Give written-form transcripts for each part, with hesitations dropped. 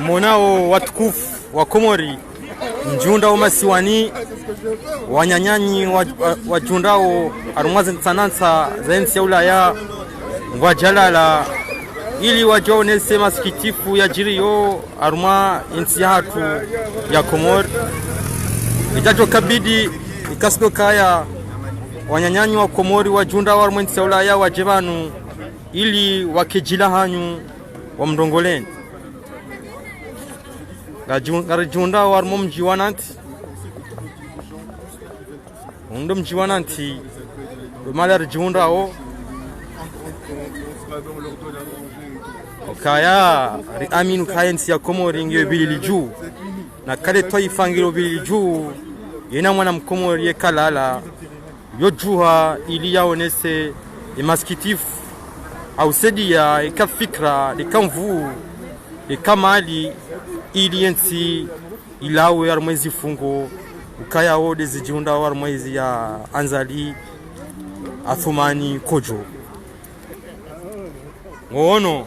Monao watukufu wa Komori njundao masiwani wanyanyanyi wajundao arumwazi tsanansa zaensi ya Ulaya wajalala ili wajonese masikitifu ya jiriyo aruma insi ya hatu ya Komori itajo kabidi ikasido kaya wanyanyanyi wa Komori wajundao aruma insi ya Ulaya wajebanu ili wakejila hanyu wa mdongoleni Garjunda warmo mjiwananti undo mjiwananti rumala rjunda o okaya ri aminu kayensi ya Komori ngiyo bilili juu na kale toifangiro bilili juu yena mwana mkomori ye kalala yojuha ili yaonese emaskitifu au sedia ikafikra ikamvu ikamali ili yensi ilawe armwezi fungo ukaya ode zijunda armwezi ya Anzali Athumani Kojo ngono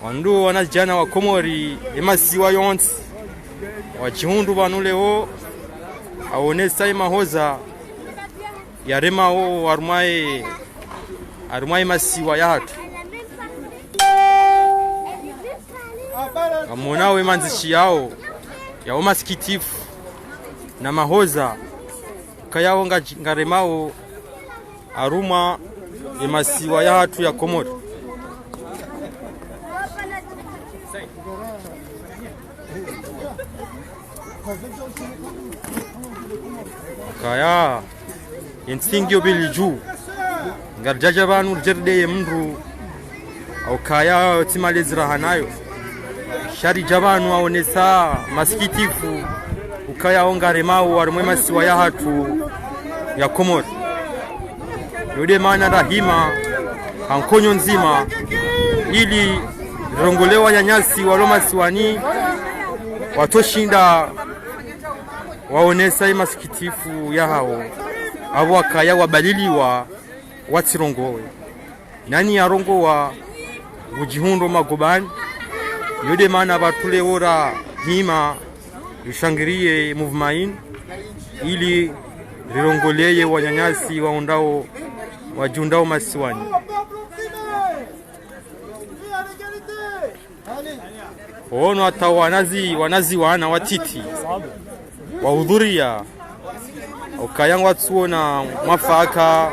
wandu wanajana wa Komori emasiwa yonsi wachihundu banuleo aonesa imahoza yaremao armwae masiwa yatu amonawe manzishi yao ya umasikitifu na mahoza kayao ngaremao aruma emasiwa ya hatu ya Komori kaya yensingio biliju ngarjaja banu jerde mndu au kaya timalezira hanayo shari jabanu aonesa masikitifu ukaya ongaremao warumwe masiwa ya hatu ya Komori yode maana rahima hankonyo nzima ili rongolewa nyanyasi waloma siwani watoshinda waonesa masikitifu ya hao abo akaya wabaliliwa watirongowe nani yarongowa bujihundo magobani yode maana batule ora hima rishangirie movement ili rirongoleye wanyanyasi waondao wajundao masiwani ono hata wanazi wana watiti wahudhuria ukayanga watsuona mafaka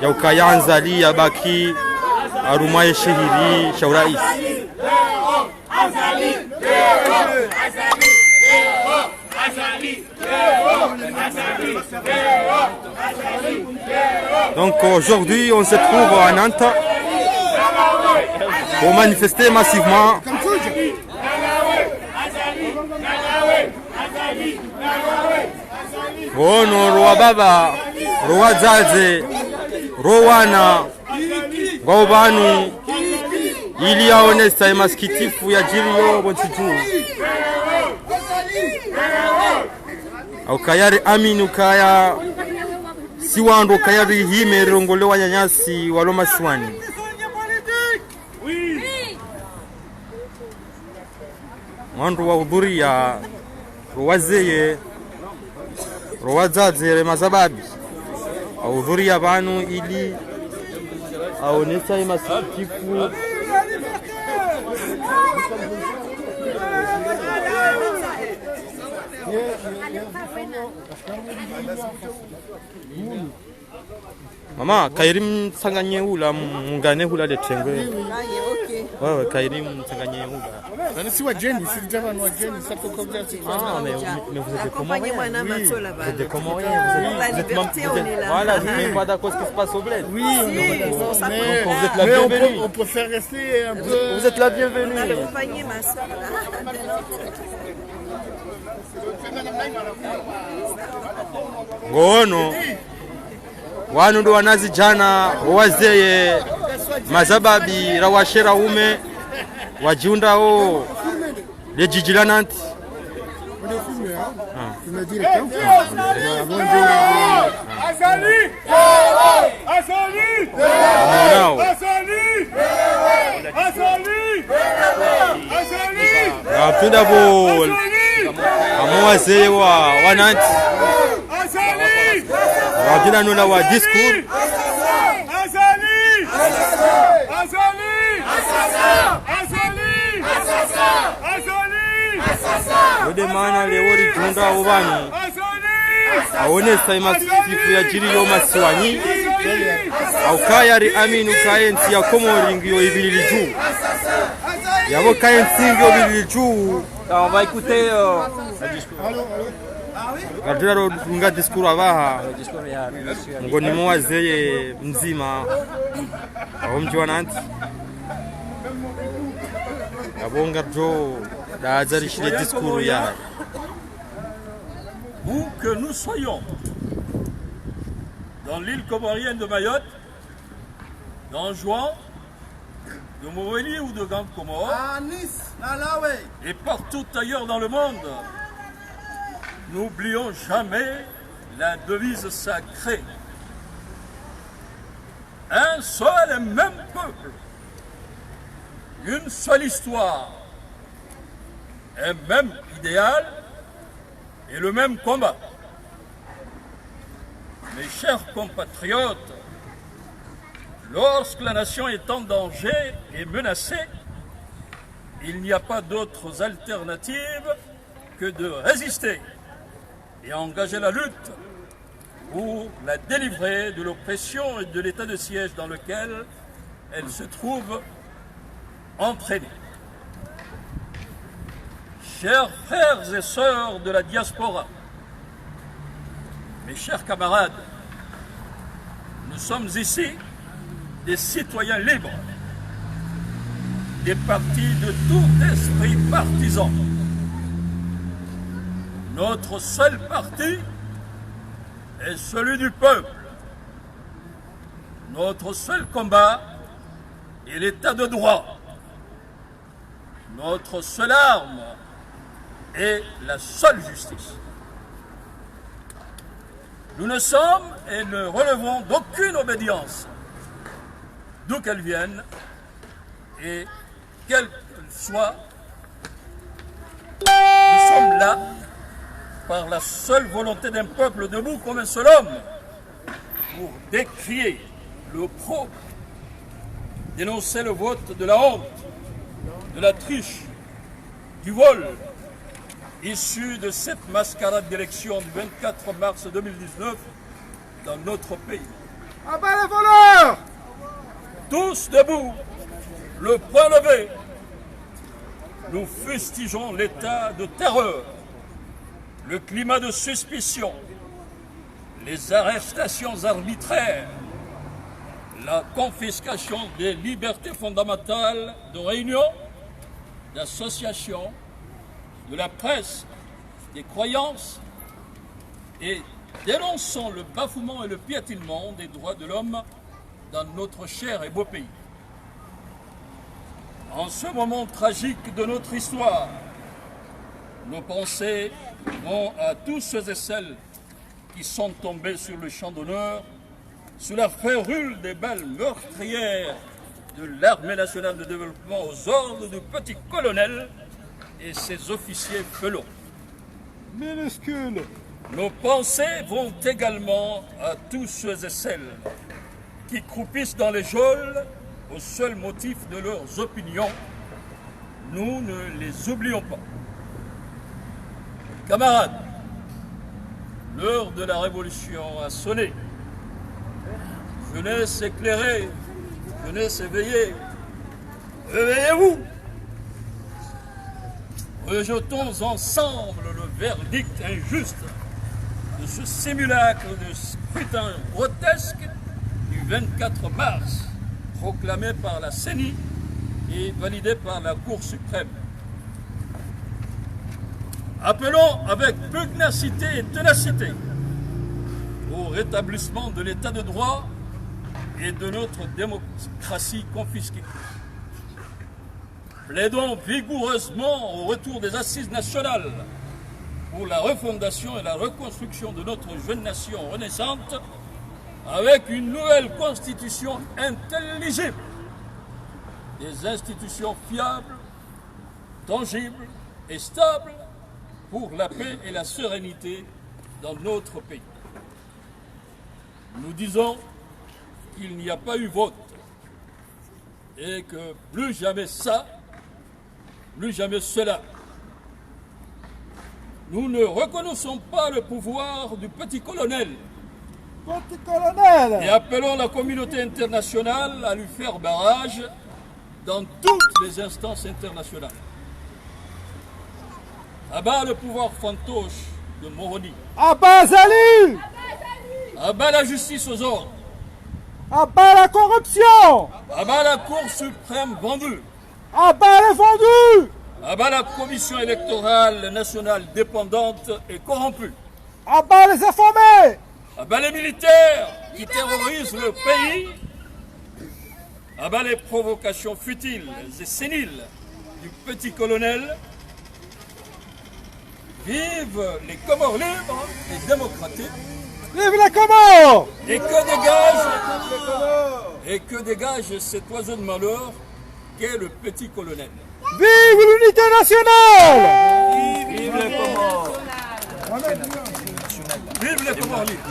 ya ukayanzali ya baki arumaye shehiri shauraisi Donc aujourd'hui on se trouve à Nantes pour manifester massivement ono roa baba roa zaze rowana ngobanu ili yaonesa masikitifu ya jiriyo bontitu au kayari aminu kaya siwando kayari hime rongolewa nyanyasi waloma siwani mwandu wa udhuria ruwazeye ruwazaze mazababi au udhuria banu ili aonesa masikitifu Mama, kairim sanganye hula mungane hula de tengwe. Wewe kairim sanganye hula. Nani si wa Jenny, si jamaa wa Jenny, ça peut comme ça. Ah, mais vous êtes comment? Vous êtes comment? Vous êtes voilà, je ne suis pas d'accord ce qui se passe au bled. Oui, donc vous êtes la bienvenue. On peut faire rester un peu. Vous êtes la bienvenue. On a accompagné ma soeur là. Ngono wanu ndo wanazi jana wazeye mazababi rawashera ume wajiunda o lejijila nanti Azali! Tunda bol amuwazee wa Nantes wajina nuna wa discours ode mana lewori junda ubani aonesa imasifu ya jiri yo masiwanyi au kayari aminu kayensi ya Komori ngiyo ibilili juu yabo kayensi ngiyo ibilili juu. On va écouter Kadira nga discours abaha ngo nimuwazeye mzima aho mji wa Nantes abonga jo dazarishile discours ya Où que nous soyons, dans l'île comorienne de Mayotte, dans Juan, de Moroni ou de Grand Comore, et partout ailleurs dans le monde, n'oublions jamais la devise sacrée. Un seul et même peuple, une seule histoire, un même idéal et le même combat. Mes chers compatriotes, lorsque la nation est en danger et menacée, il n'y a pas d'autres alternatives que de résister et engager la lutte pour la délivrer de l'oppression et de l'état de siège dans lequel elle se trouve entraînée. Chers frères et sœurs de la diaspora, mes chers camarades, nous sommes ici des citoyens libres, départis de tout esprit partisan. Notre seul parti est celui du peuple. Notre seul combat est l'état de droit. Notre seule arme est la seule justice. Nous ne sommes et ne relevons d'aucune obédience, d'où qu'elle vienne et quelle qu'elle soit. Nous sommes là par la seule volonté d'un peuple debout comme un seul homme pour décrier l'opprobre, dénoncer le vote de la honte, de la triche, du vol, issu de cette mascarade d'élection du 24 mars 2019 dans notre pays. À bas les voleurs! Tous debout, le poing levé, nous fustigeons l'état de terreur, le climat de suspicion, les arrestations arbitraires, la confiscation des libertés fondamentales de réunion, d'association, de la presse, des croyances, et dénonçons le bafouement et le piétinement des droits de l'homme dans notre cher et beau pays. En ce moment tragique de notre histoire, nos pensées vont à tous ceux et celles qui sont tombés sur le champ d'honneur sous la férule des balles meurtrières de l'Armée nationale de développement aux ordres du petit colonel et ses officiers felons. Minuscule. Nos pensées vont également à tous ceux et celles qui croupissent dans les geôles au seul motif de leurs opinions. Nous ne les oublions pas. Camarades, l'heure de la révolution a sonné. Jeunesse éclairée, jeunesse éveillée, réveillez-vous! Rejetons ensemble le verdict injuste de ce simulacre de scrutin grotesque du 24 mars, proclamé par la CENI et validé par la Cour suprême. Appelons avec pugnacité et ténacité au rétablissement de l'état de droit et de notre démocratie confisquée. Plaidons vigoureusement au retour des assises nationales pour la refondation et la reconstruction de notre jeune nation renaissante avec une nouvelle constitution intelligible, des institutions fiables, tangibles, et stable pour la paix et la sérénité dans notre pays. Nous disons qu'il n'y a pas eu vote et que plus jamais ça, plus jamais cela. Nous ne reconnaissons pas le pouvoir du petit colonel. Petit colonel. Et appelons la communauté internationale à lui faire barrage dans toutes les instances internationales. À bas le pouvoir fantoche de Moroni. À bas Zali. À bas la justice aux ordres. À bas la corruption. À bas la Cour suprême vendue. À bas les vendus. À bas la commission électorale nationale dépendante et corrompue. À bas les informés. À bas les militaires qui terrorisent le pays. À bas les provocations futiles et séniles du petit colonel. Vive les Comores libres et démocratiques. Vive les Comores. Et que dégage cet oiseau de malheur qu'est le petit colonel. Vive l'unité nationale. Vive les Comores. Vive les Comores libres.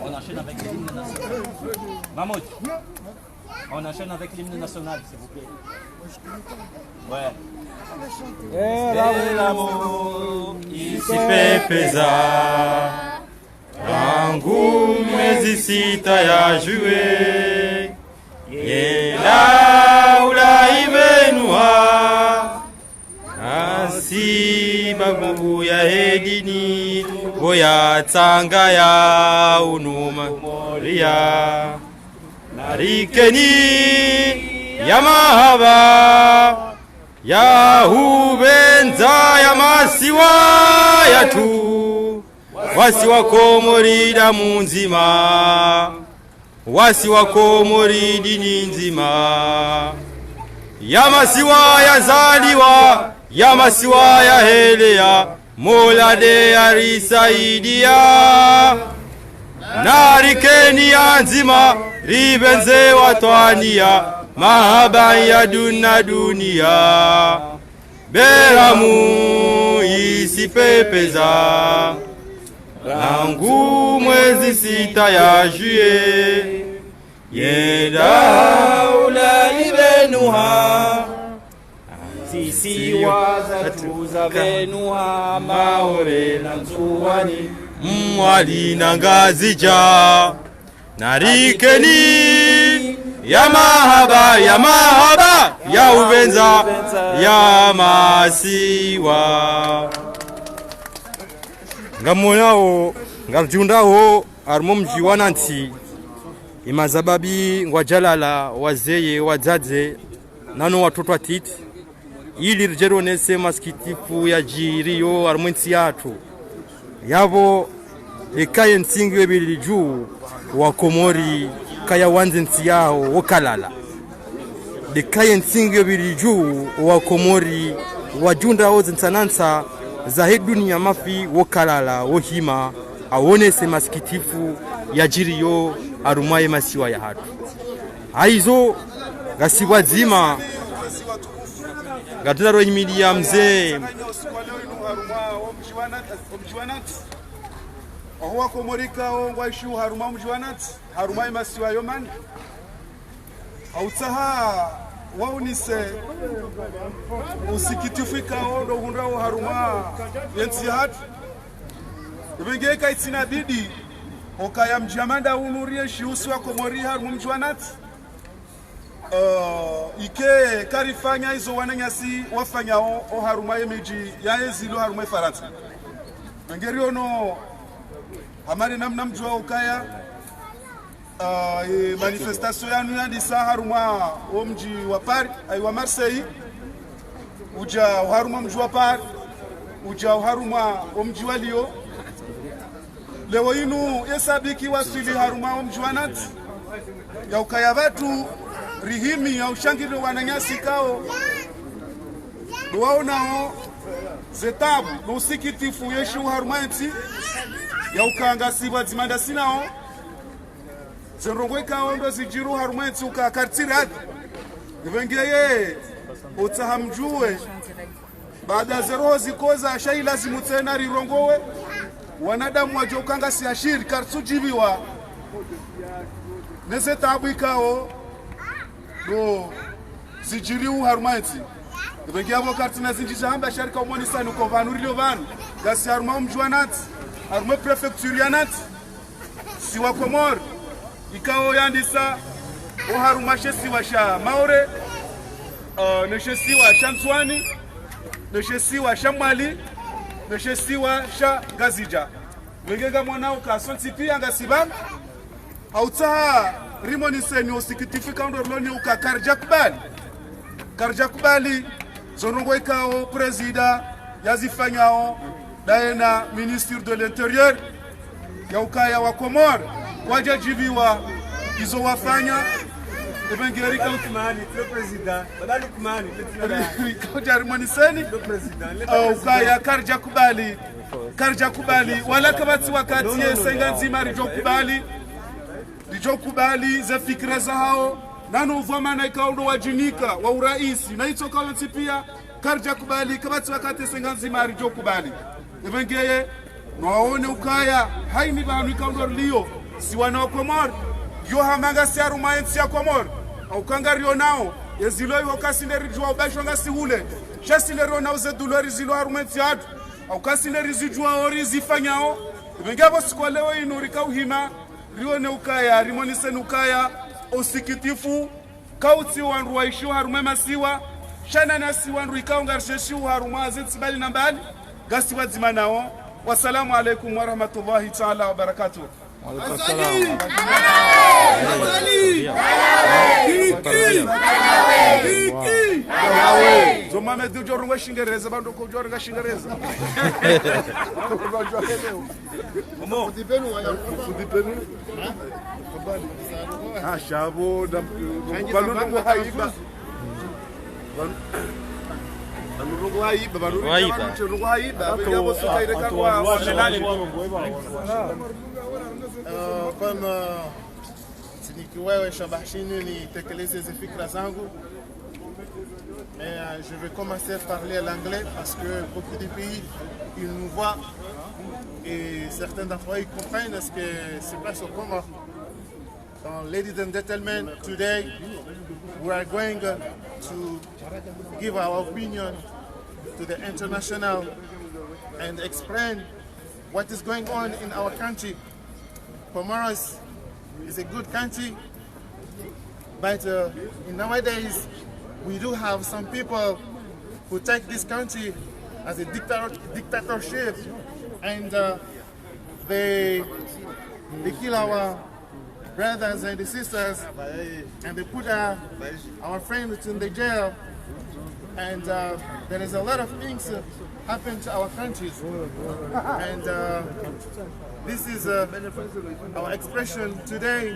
On enchaîne avec l'hymne national. Mahmoud, on enchaîne avec l'hymne national, s'il vous plaît. Ouais. Et l'amour, ici pepeza rangu mwezi sita ya jue yela ulaibenua asi babu ya hedini boya tsanga ya unuma moria narikeni ya mahaba ya hubenza ya masiwa yatu wasi wakomori damu nzima wasi wakomori dini nzima ya masiwa ya zaliwa ya masiwa ya helea mola de arisaidia narikeni ya nzima ribenze watwania mahaba ya dunia beramu isipepeza rangu mwezi sita ya juye yeda ulaibenuha sisi wazatuza benuha maore na nzuwani mwali na ngazija narikeni ya mahaba ya ubenza ya masiwa ngamoyao ngarjundao armo mji wananti imazababi ngwajalala wazeye wadzadze nano watoto atiti ili rijeronese maskitifu ya jiriyo armwensi yatu yavo ekaye nsingiwe bili juu wa Komori kaya wanze nsi yao wokalala ekaye nsingiwe bili juu wa Komori wajunda oze nsanansa za he dunia mafi wokalala wohima awonese maskitifu ya jiriyo arumaye masiwa ya hatu aizo gasiwa zima gataro imili ya mzee Ohuwa Komorika ongwaishu haruma mjwanat haruma masiwa yoman autsaha waunise usikitifika odo hundrao haruma yensihat ibenge kaitsina bidi okaya mjamanda unurie shiusi wa Komori haruma mjwanat ike karifanya hizo wananyasi wafanya o haruma yemeji yaezilo haruma Faransa ngeriono hamari namna mjua ukaya manifestation yanu yandisa haruma omji wa Paris ay wa Marseille uja haruma mji wa Paris uja haruma omji wa Lyon leo inu yesabiki wasili haruma omji wa Nantes ya ukaya watu rihimi ya ushangiro wananyasi kao duwaonao zetabu nusikitifu yeshu haruma nti ya ukanga siba zimanda sinao zenrongwe kao ndo zijiru haruma nti ukakartiri hadi ivengeye utahamjue baada zero zikoza shai lazimu tena rirongowe wanadamu wajokanga si ashiri karsujibiwa nese tabu ikao do zijiriu harumaiti bengi abo kartina zinjija hamba sharika umoni sanu ko vanurilo van gasi haruma mjwanat haruma prefecturianat siwa komor ikao yandisa o haruma shesi wa sha maore ne shesi wa shamswani ne shesi wa shamali ne shesi wa sha gazija wengenga mwanao ka sontipi anga siban hautaha rimoni seni usikitifika ndo loni ukakarja kubali zonongo ikao presida yazifanyao daena ministre de l'intérieur ya ukaya wa Komor wajajibiwa izo wafanya evangelika ukumani le president badali kumani le jarimoni seni le president ukaya karja kubali wala kabati wakati senga nzima rijo kubali za fikra za hao nano uvamana ikaundo wajinika wa uraisi na hicho kawansi pia karja kubali kabati wakati senga nzima rijo kubali evangeye naone ukaya haini banu ikaundo liyo si wana Komor yo hamanga siaru maensi ya Komor au kangario nao yeziloi wakasinde rijua ubashonga si ule shasinde rio nao zedulori zilo harumensi atu au kasinde rizijua ori zifanyao evangeye siku leo inurika uhima rione ukaya rimonise ukaya osikitifu kauti wanru waishu harumema siwa shana nasi wanru ikaungarsheshi haruma zitsibali nambali gasi wadzima nao. Wassalamu alaikum wa rahmatullahi ta'ala wa barakatuh. Zoma medu jorunga shingereza bando ko jorunga shingereza. Momo fudipenu shabo da balungu haiba comme Sinikiwewe Shabashini ni tekeleze hizi fikra zangu. Mais je vais commencer à parler l'anglais parce que beaucoup de pays ils nous voient et certains d'entre eux ils comprennent ce que se passe au Comores. So, ladies and gentlemen, today we are going to give our opinion to the international and explain what is going on in our country. Comoros is a good country, but nowadays we do have some people who take this country as a dictatorship, and they kill our brothers and sisters, and they put our friends in the jail, and there is a lot of things happen to our countries, and this is our expression today.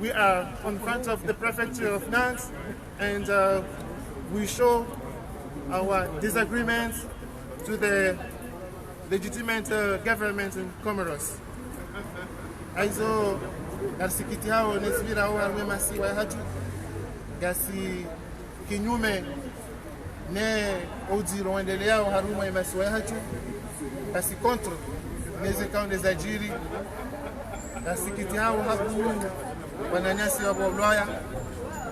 We are in front of the prefecture of Nantes, and we show our disagreements to the legitimate government in Comoros. Aizo garsikiti hao nesvira hao arme masiwa hatu gasi kinyume ne ojiro wendelea haruma masiwa hatu gasi contre les camps des ajiri garsikiti hao hapo wananyasi wa Boloya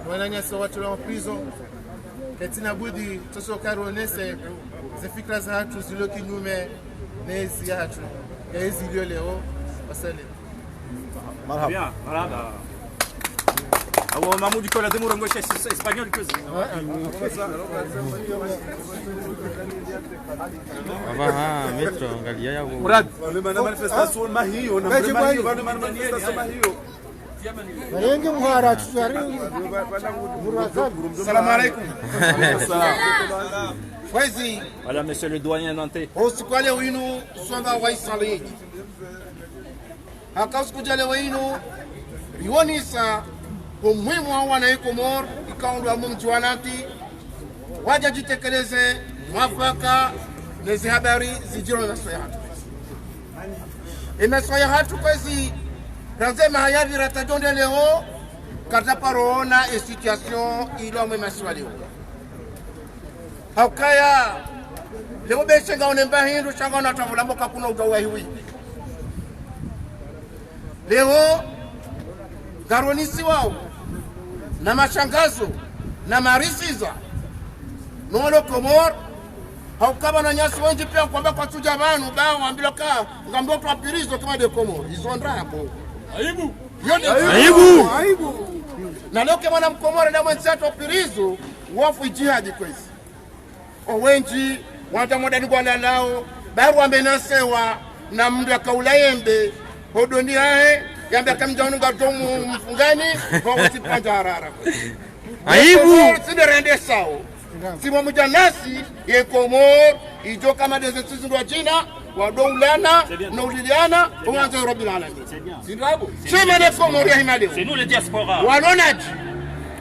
wananyasi watu wa prison ketina budi toso karonese zifikra za hatu zilo kinyume nezi hatu hizi ndio leo wasale. Bien, voilà. Ah, Mahmoud Nicolas de Mourango, c'est espagnol que c'est. metro angalia ya Murad, na manifestation mahiyo na manifestation mahiyo. Wengi mhara tsari. Salam alaikum. Voici. Voilà, monsieur le doyen nantais. Usikwale winu songa waisali. Akasikujale winu rionisa umuhimu wa wana Komor ikaundwa mumjuanati waje jitekeleze mwafaka nezi habari zijiro na soyahatu. Ina soyahatu kwezi razema hayavi ratajonde leo karta parona e situation ilo me maswali haukaya leo beshenga onemba hindu shanga na tavula mboka kuna ugawa hiwi leo garonisi wao na mashangazo na marisiza nolo Komor haukaba na nyasi wengi pia kwamba kwa tuja banu bao ambilo ka ngambo kwa pirizo kama de Komor isondra hapo aibu aibu na leo kama na Mkomoro na mwenzetu pirizo wafu jihadi kwezi owenji wanta modani kwa lao baru amenasewa na mndu akaulaembe hodoni hae yamba kamjanu ngadomu mfungani kwa utipanja harara aibu siderende sao simo mujanasi ye Komor ijo kama desesizi ndo jina wadoulana na uliliana uanze Rabbil Alamin sinrabo sema ne Komor ya himaleo C'est nous les diaspora. walonaji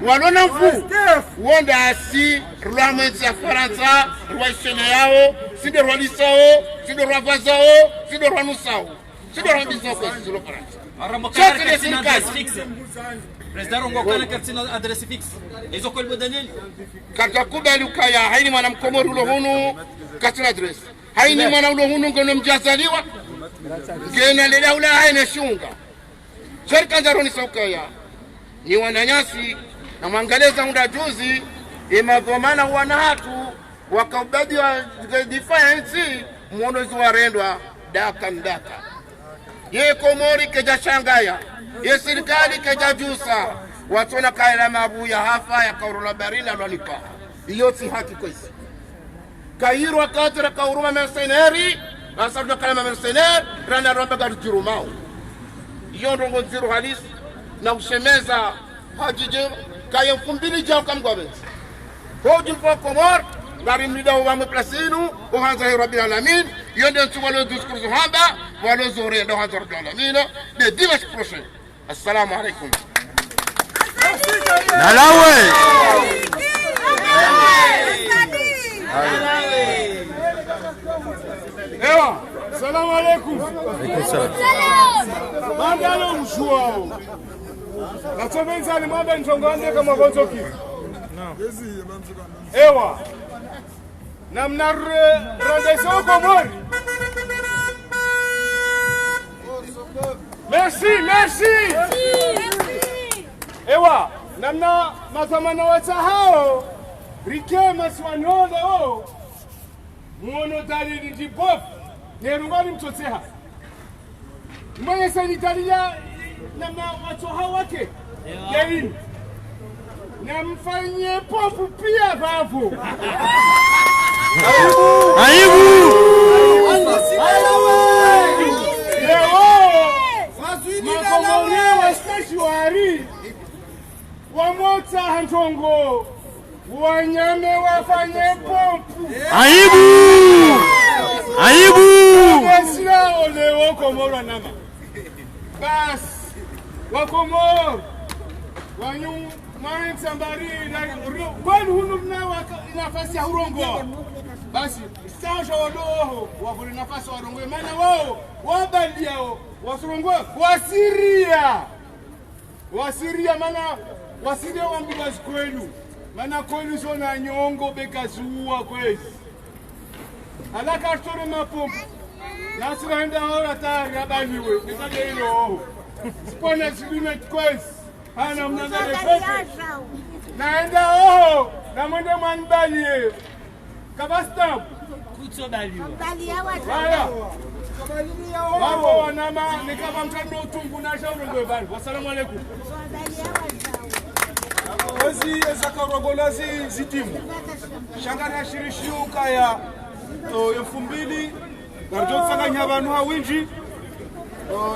walona mfu wonda asi rwamenzi ya Faransa rwaishene yao sinde rwalisao sinde rwavazao sinde rwanusao sinde rwambizao kwa sisi lo Faransa Aramokana katina adresse fixe. President Ngokana katina adresse fixe. Hizo kolbo dalili. Kata kubali ukaya haini mwana Mkomoro ulo hunu katina adresse. Haini mwana ulo hunu ngono mjazaliwa. Ngena lila ula haine shunga. Serika njaroni saukaya. Ni wananyasi na mwangaleza unda juzi imagomana wanahatu wakaubadi wa defiance mwonozi warendwa daka ndaka. Ye Komori keja shangaya. Ye serikali keja jusa. Watona kaila mabu ya hafa ya kaurula barina lwanipa. Iyo si haki kwezi. Kairu wakatira kauruma mercenari. Asabda kalama mercenari. Rana ramba gadu jirumao. Iyo ndongo nziru halisi. Na ushemeza hajije. Kaya mfumbili jao kamgwabezi. Hoji mfua Komor. Gari mlida uwamu plasinu. Uhanza hi Rabbil Alamin. Yonde nsu walo diskursu hamba. Walo zore ndo hanza Rabbil Alamin. De dimanche prochain. Assalamu alaikum. Nalawe Ewa, salamu alaikum. Mandalo mshuao. Nachovenza ni mambe nchongande kama bonzoki. Ewa. Namna rendezvous Komori. Merci. Ewa, namna mazamana watahao rike maswanole o muono dalili dipop nerungani mtoteha mwenye sanitaria namna watahao wake yaini na mfanye popu pia babu aibu Makomori wa steshwari wamota hantongo wanyame wafanye pompu aibu wasila ole wakomoro nama bas wakomoro wanyu mani sambari kwani hunu mna nafasi ya hurongo basi stasha wadoho wakuli nafasi warongo maana wao wabaliao wasurongwe wasiria mana wasiria wambibazi kwenu mana kwenu sona nyongo bekazuwa kwezi alaka astore mapompu nasira henda hora tari abaniwe nikage hilo oho sipone sibimet kwezi hana mnangale pete naenda oho na mwende mwanbalie kabastam Kutso baliwa. wala Wao wanama ni kama mtando utungu na shauri ndio bali. Wasalamu alaykum. Wazi ezakarogonazi zitimu. Shangana shirishiuka ya 2000 garjo tsanganya abantu hawinji.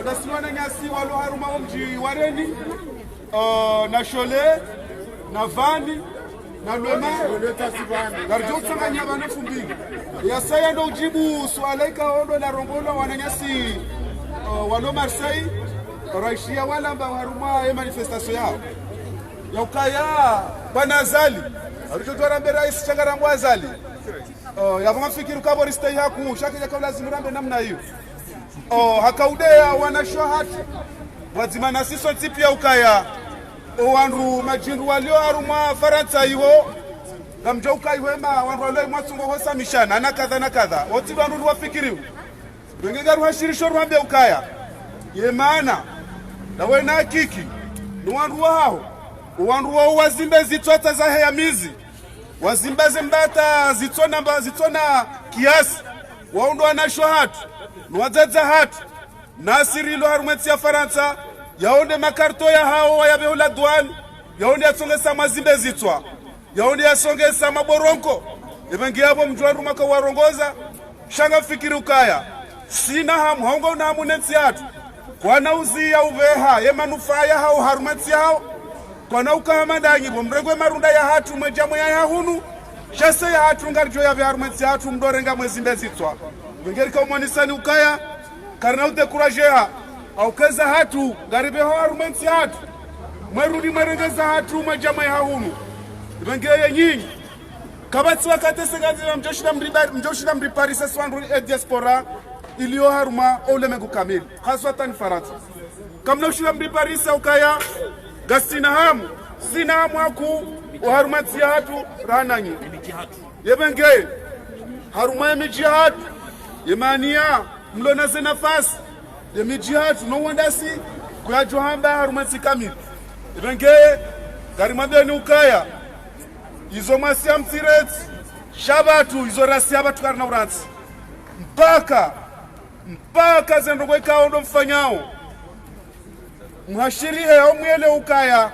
Dasimana nyasi walo haruma omji wareni. Na shole na vani na lwema garjo tsanganya abantu 2000. Yasaya ndo ujibu swalaika ondo na rongola wananyasi walo Marseille raishia wala mba haruma ya manifestation yao ya ukaya bwana Azali alichotoa mbele rais Changarambo Azali ya mwafikiri kabori stay haku shakija kwa lazima rambe namna hiyo hakaudea wanashwa hati wazima na siso tipi ya ukaya owandu majindu walio harumwa Faransa iho gamjauka ihwema wandu walio mwatungo hosa mishana na kadha oti wandu wafikiriwa wengega ruhashirisho ruhambe ukaya ye maana nawe na kiki ni wandu wao wandu wao wazimbe zitwata za heya mizi wazimbaze mbata zitona kiasi waundu wanasho hatu nuwadzadza hatu nasirilo harumwetsi ya Faransa yaonde makarto ya hao wayabehula douane yaonde yatsongesa mazimbe zitwa yaonde yasongesa maboronko evengi yabo mjwandu maka warongoza shanga fikiri ukaya sina hamu haunga una hamu netsi hatu kwa uzi ya uveha ye manufaa ya hao harumwetsi hao kwa ukahamandanyi bomregwe marunda ya hatu mwejamu ya hunu shase ya hatu ngarijo ya harumwetsi hatu mdorenga mwezimbe zitwa wengerika umwanisani ukaya karna udekurajeha au keza hatu garibe ho harumwetsi hatu mwerudi mwerengeza hatu mwejamu ya hunu wengeye nyinyi kabatsi wakatese gazira mjoshida mriparisa swandu e diaspora ilio haruma ulemengu kamili haswatan Faransa kamna ushida mriparisa ukaya gasina hamu sina hamu haku uharumati ya hatu rananyi yebenge haruma ya miji hatu yemania mlonase nafasi ya miji hatu no wandasi kuya johamba harumati kamili yebenge garimabeni ukaya izo masi ya mtireti shabatu izo rasi ya batu karna uransi mpaka zendogwe kaondo mfanyao mhashirihe ya umwele ukaya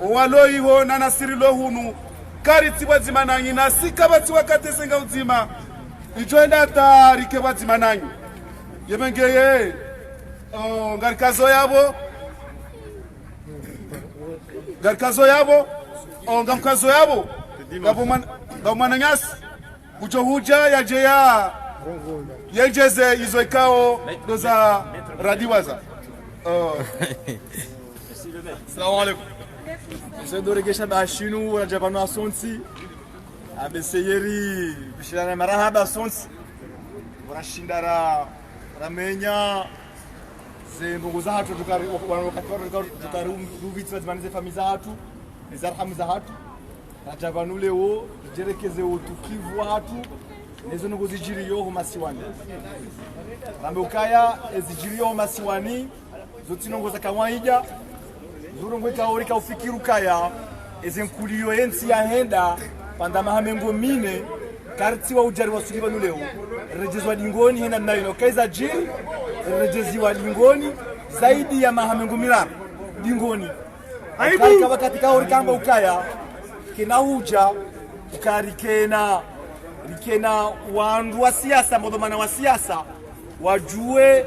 owalo iho na nasirilo hunu kariti wazima nanyi na sikabati wakate senga uzima ijoenda tarike wazima nanyi yebengeye ngarikazo yabo ngamkazo yabo ngabumana nyasi ujo huja yejeze izo ikao doza radiwaza Assalamu alaikum. Você doregesha bashinu rajabano asonsi abeseyeri bishirana marahaba asonsi urashindara ramenya zembugu za hatu tukaruvitsa zimanize famiza hatu nizarhamu za hatu rajabanu leo jerekeze utukivu hatu nezo nugu zijiriyo masiwani rambe ukaya ezijiriyo masiwani zotinongo za kawaida zurongo ikaorika ufikiru kaya ezenkuliyo ensi ya henda panda mahamengo mine karti wa ujari wa suliba nuleo rejezwa dingoni hena nayo kaiza jiri rejeziwa dingoni zaidi ya mahamengo milano dingoni aibu katika orikamba ukaya kena huja ukarikena wandu wa siasa modomana wa siasa wajue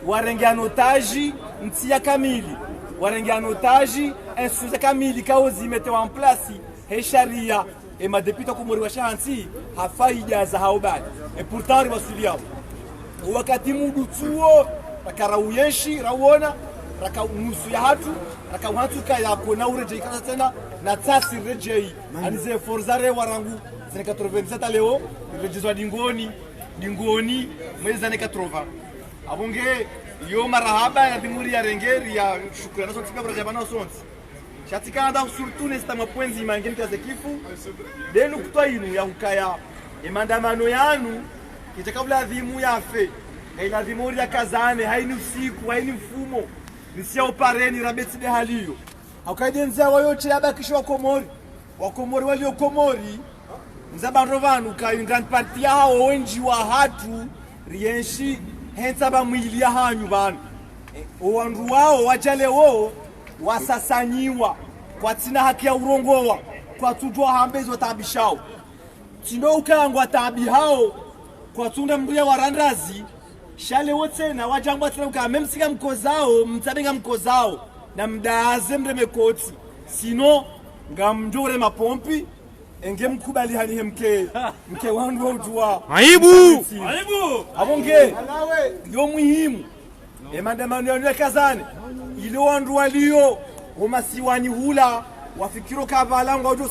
warengeano taji ntia kamili warengeano taji insuza kamili kaozi metewa en place he sharia e madepita kumuri wa shahansi hafaija za haubali e pourtant wasulia wakati mudu tuo rakarauyeshi rawona rakaunusu ya hatu kaya kona urejei kasa tena na tasi rejei anize forzare warangu zane 87 leo rejezwa dingoni mwezi zane 80 abonge yo marahaba ya bimuri ya rengeri ya shukrani so tika brajabana sonti shatika anda surtout nesta mapwenzi mangeni kaze kifu denu kutwa inu ya ukaya emandamano yanu kitakabla adhimu yafe ila adhimu ya kazane haini usiku haini mfumo nisia opareni rabeti de haliyo akaidenza wayote yabakisho wakomori walio komori mzabanrovanu ka une grande partie hao wenji wa hatu rienshi hensa ba mwili ya hanyu bana owandu wao wajale wao wasasanyiwa kwa tina haki ya urongowa kwa tujwa hambezi watabishao tindo ukangwa tabi hao kwa tunda mbria warandazi shale wote na wajangwa tena uka memsika mkozao mtabenga mkozao na mdaaze mreme koti sino ngamjore mapompi enge mkubali hali mke wandu wa ujua aibu abonge yo muhimu emandamano ya kazane ile wandu walio umasiwani hula wafikiro kavalanga ojo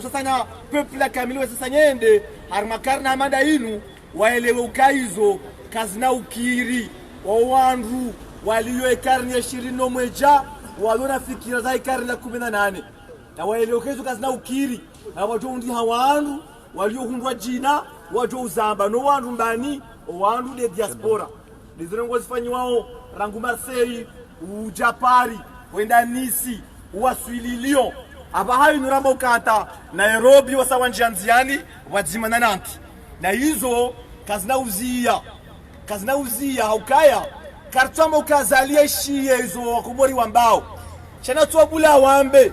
sasa peuple kamili sasa nyende harmakarna amanda inu waelewe ukaizo kazina ukiri wa wandu walio ekarni 20 mweja walona fikira za ikari la 18 na waelekezo kazina ukiri na watu ndi hawandu waliohundwa jina watu uzamba no wandu mbani wandu de diaspora ndizirongo zifanyiwao rangu Marseille ujapari wenda Nisi waswili Lyon aba hayo nuramba ukata Nairobi wasawa njianziani wajima na Nanti na hizo kazina uzia haukaya kartama ukazalia ishie hizo wakomori wambao chana tuwabula wambe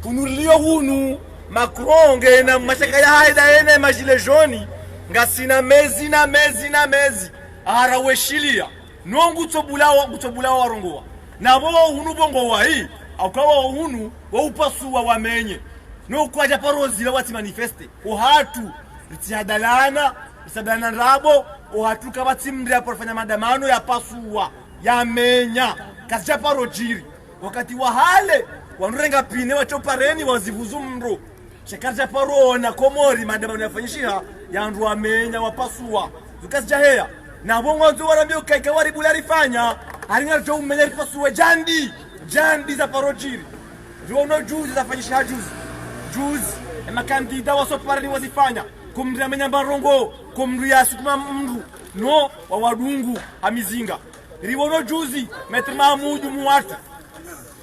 kunurlio hunu Macron na mashaka ya haida ene majile joni ngasina mezi aharaweshilia nongu tobula warongoa na bo hunu bongo wa hii aukawa hunu wa upasuwa wamenye no kwaja parozi la wati manifeste uhatu ritiadalana isadana rabo uhatu kabati mndria porfanya maandamano ya pasuwa ya menya kasija parojiri wakati wa hale wanurenga pine wachopareni wazivuzu mro shekaja parona komori maandamano yafanyishia ya ndu amenya wapasuwa zukasija heya na bongo nzo warambio kaika waribu larifanya haringa jo umenya ripasuwa jandi za parojiri Jono juzi zafanyisha juzi makandida wasoparani wazifanya kumria menya barongo kumria sukuma mndu no wa wadungu amizinga riwono juzi metri Mahmudu muwatu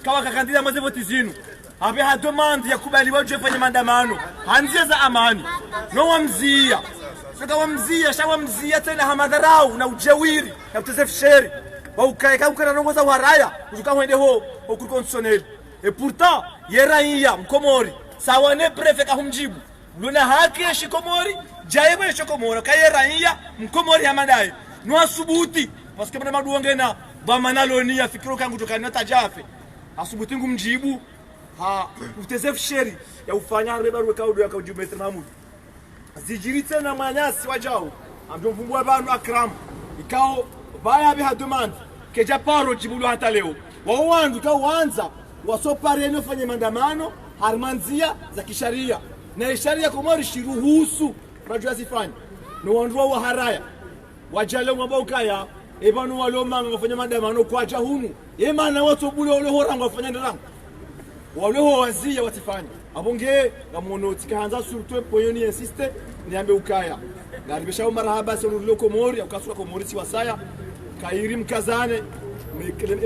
kawa kakandida mazevoti zinu abe ha demande ya kubaliwa jefanya maandamano hanzia za amani no wamzia saka wamzia tena hamadharau na ujewiri na utezefsheri wa ukaeka ukaranongoza waraya ujukamwende ho constitutionnel. Et pourtant, yeraia mkomori sawane prefeka humjibu luna haki ya shikomori jaibu ya shikomori kayeraia mkomori hamadai no asubuti parce que mna maduongena ba manaloni ya fikiro kangu tokana tajafe asubuti ngumjibu ha utezef sheri ya ufanya rebaru kaudo ya kaujibu Mr. Mahmud zijiri tena manyasi wajao amjo mvumbua banu akram ikao baya biha demand keja paro jibulu hata leo wawandu kawanza wasopareni wafanye maandamano harmanzia za kisharia na sharia komori shiruhusu rajua zifanye no wandua wa haraya wajale mwambao kaya ebanu walomanga wafanye maandamano kwa jahunu emana watu bule ole horanga wafanye ndangu wale ho wazia watifanye abonge ngamono tikaanza surtout poyoni insiste niambe ukaya ngaribisha marahaba sonu komori ukasuka komori si wasaya kairi mkazane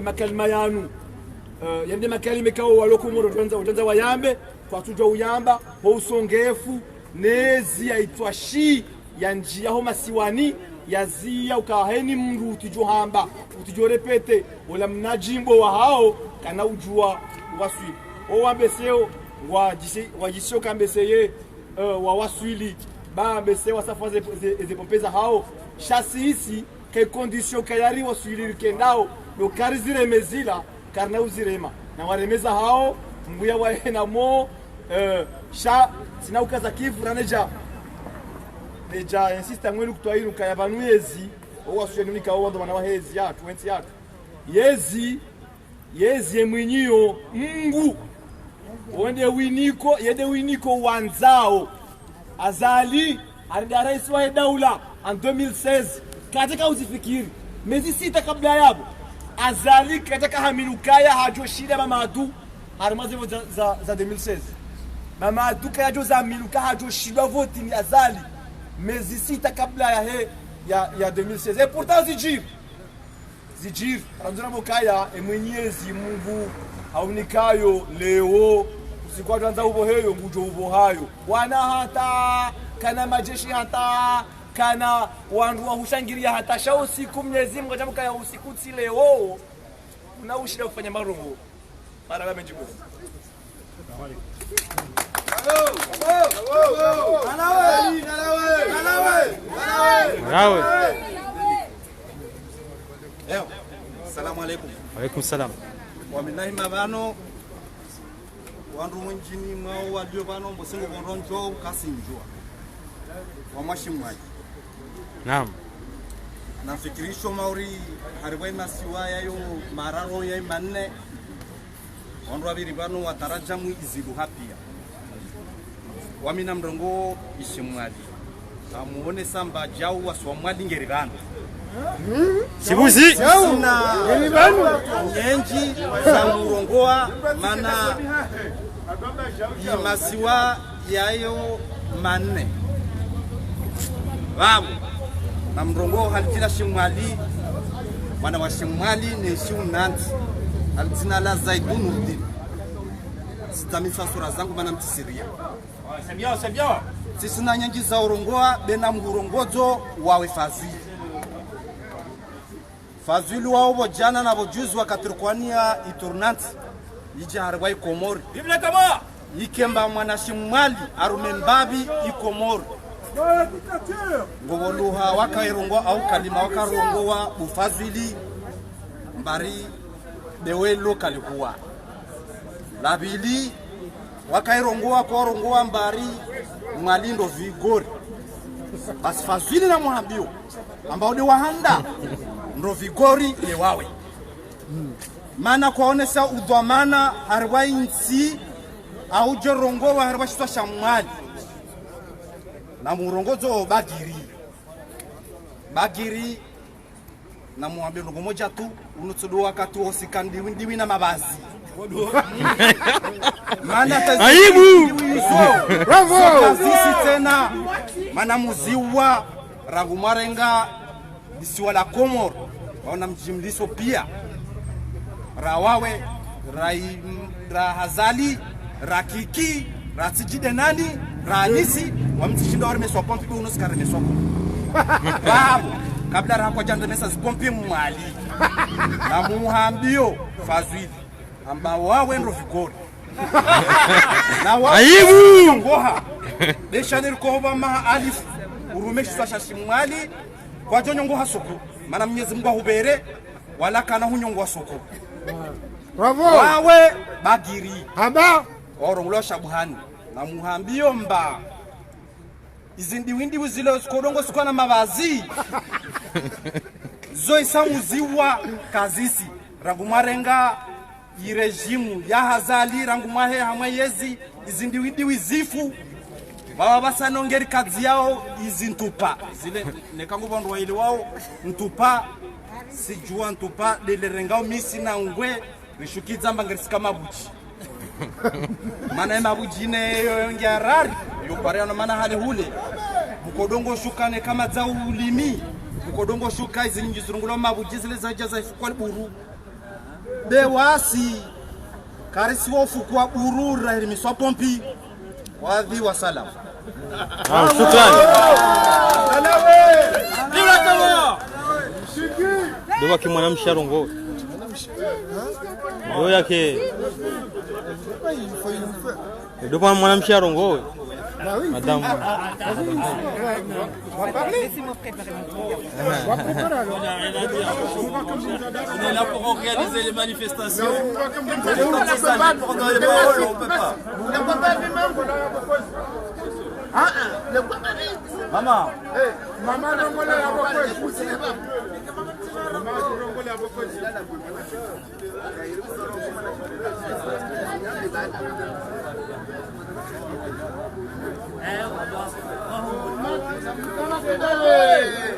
makalima yanu yende makalime kao walokomoro tuanza wayambe kwa tujwa uyamba ho usongefu nezi yaitwa shi ya njia ho masiwani yazia ukaheni mndu utijohamba utijorepete wala mnajimbo wa hao kana ujua waswi o wambeseo wajisho kambeseye wa waswili ba mbeseo wasafaze ezepopeza hao shasi hisi ke condition kayari waswili kendao no karizire mezila karna uzirema na waremeza hao mbuya waena mo sha sina ukaza kivu raneja neja insista mwelu kutwairu kayabanu yezi o waswili nika o ndo bana wahezi ya 20 ya yezi emwenyio Mungu yende winiko wanzao azali alida rais wa daula en 2016 katika uzifikiri mezi sita kabla yabo azali katika haminukaya hajo shida mamadu harmaze za 2016 mamadu kajo za minuka hajo shida voti ni azali mezi sita kabla ya 2016 et pourtant zijir ranzona mokaya emwenyezi Mungu aunikayo leo usiku tuanza ubo heyo ngujo ubo hayo wana hata kana majeshi hata kana wandu wahushangiria hata sha usiku Mwenyezi Mungu atamka ya usiku leo una ushida kufanya marongo mara baba mjibu Assalamu alaikum. Wa alaikum salam. Waminahi mabano wandu mwenjini mwao wadio bano mbosingo konronjo kasinjua wamashimwaji. Naam. Nafikirisho mauri haribai masiwa yayo mararo ya manne wandu wabiri bano watarajamu izibu hapia wamina mrongo ishimwaji amuone samba jau waswamwadi ngerirano Sibuzi. Sina nyenji za murongoa mana imasiwa yayo manne. Babu na mrongo halikila shimwali mwana wa shimwali ni shiunanti halitina la Zaidun Urdin. Sitamisa sura zangu mana mtisiria. C'est bien. Sisi na nyenji za urongoa bena murongozo wawe Fazili. Fazili wao bojana na bojuzi wakaturkwania iturnanti ija harwai Komori. Vive les Comores! Ikemba mwana shimwali arume mbabi ikomori. Ngoboluha wakairongo au kalima wakarongowa bufazili mbari bewelo kalikuwa. Labili wakairongowa kwa rongowa mbari mwalindo vigori. Basi Fazili na muhambio ambao ni wahanda ndo vigori ni wawe. Mana kwaonesa udhamana harwai nsi au jerongowa harwai shitwa shamwali. Na murongozo bagiri na muambia ndugu moja tu unutsudu wakati osikandi windiwi na mabazi. Mana aibu bravo sisi tena mana muziwa ragumarenga bisiwa la Komoro wana mjimliso pia rawawe rahazali rakiki ratsijide nani ranisi wamtishinda wale meswa pompi unosikare meswa babu kabla rako janda mesa pompi mwali na muhambio Fazili amba wawe ndo vigori na wawe aibu ngoha beshanir ko ma alif urumeshi sasha shimwali kwa jongo hasoko mana Mwenyezi Mungu ahubere wala kana hunyongo soko Bravo. wawe bagiri Haba. orongo shabuhani na muhambio mba izindi windi wizile skodongo sikwana mabazi zo isamuziwa kazisi rangumarenga irejimu ya hazali rangumahe hamwe yezi izindi windi wizifu baba basanongeri kazi yao izintupa zile nekangu bandu waili wao ntupa sijua ntupa lele rengao misi na ngwe rishukiza mbangerisika mabuchi mana mabuji ne ngarari yoparana mana hali hule bukodongo shukane kama za ulimi bukodongo shuka izinji zurungulo mabuji zile zaja za ifukwa buru bewasi karisi wofu kwa buru rahimiswa pompi wadhi wa salam. Shukrani. Ndio kimwana msharongo. Ndio yake. Ndio mwana msharongo. Madame. Laissez-moi préparer mon programme. On est là pour organiser les manifestations. Maman.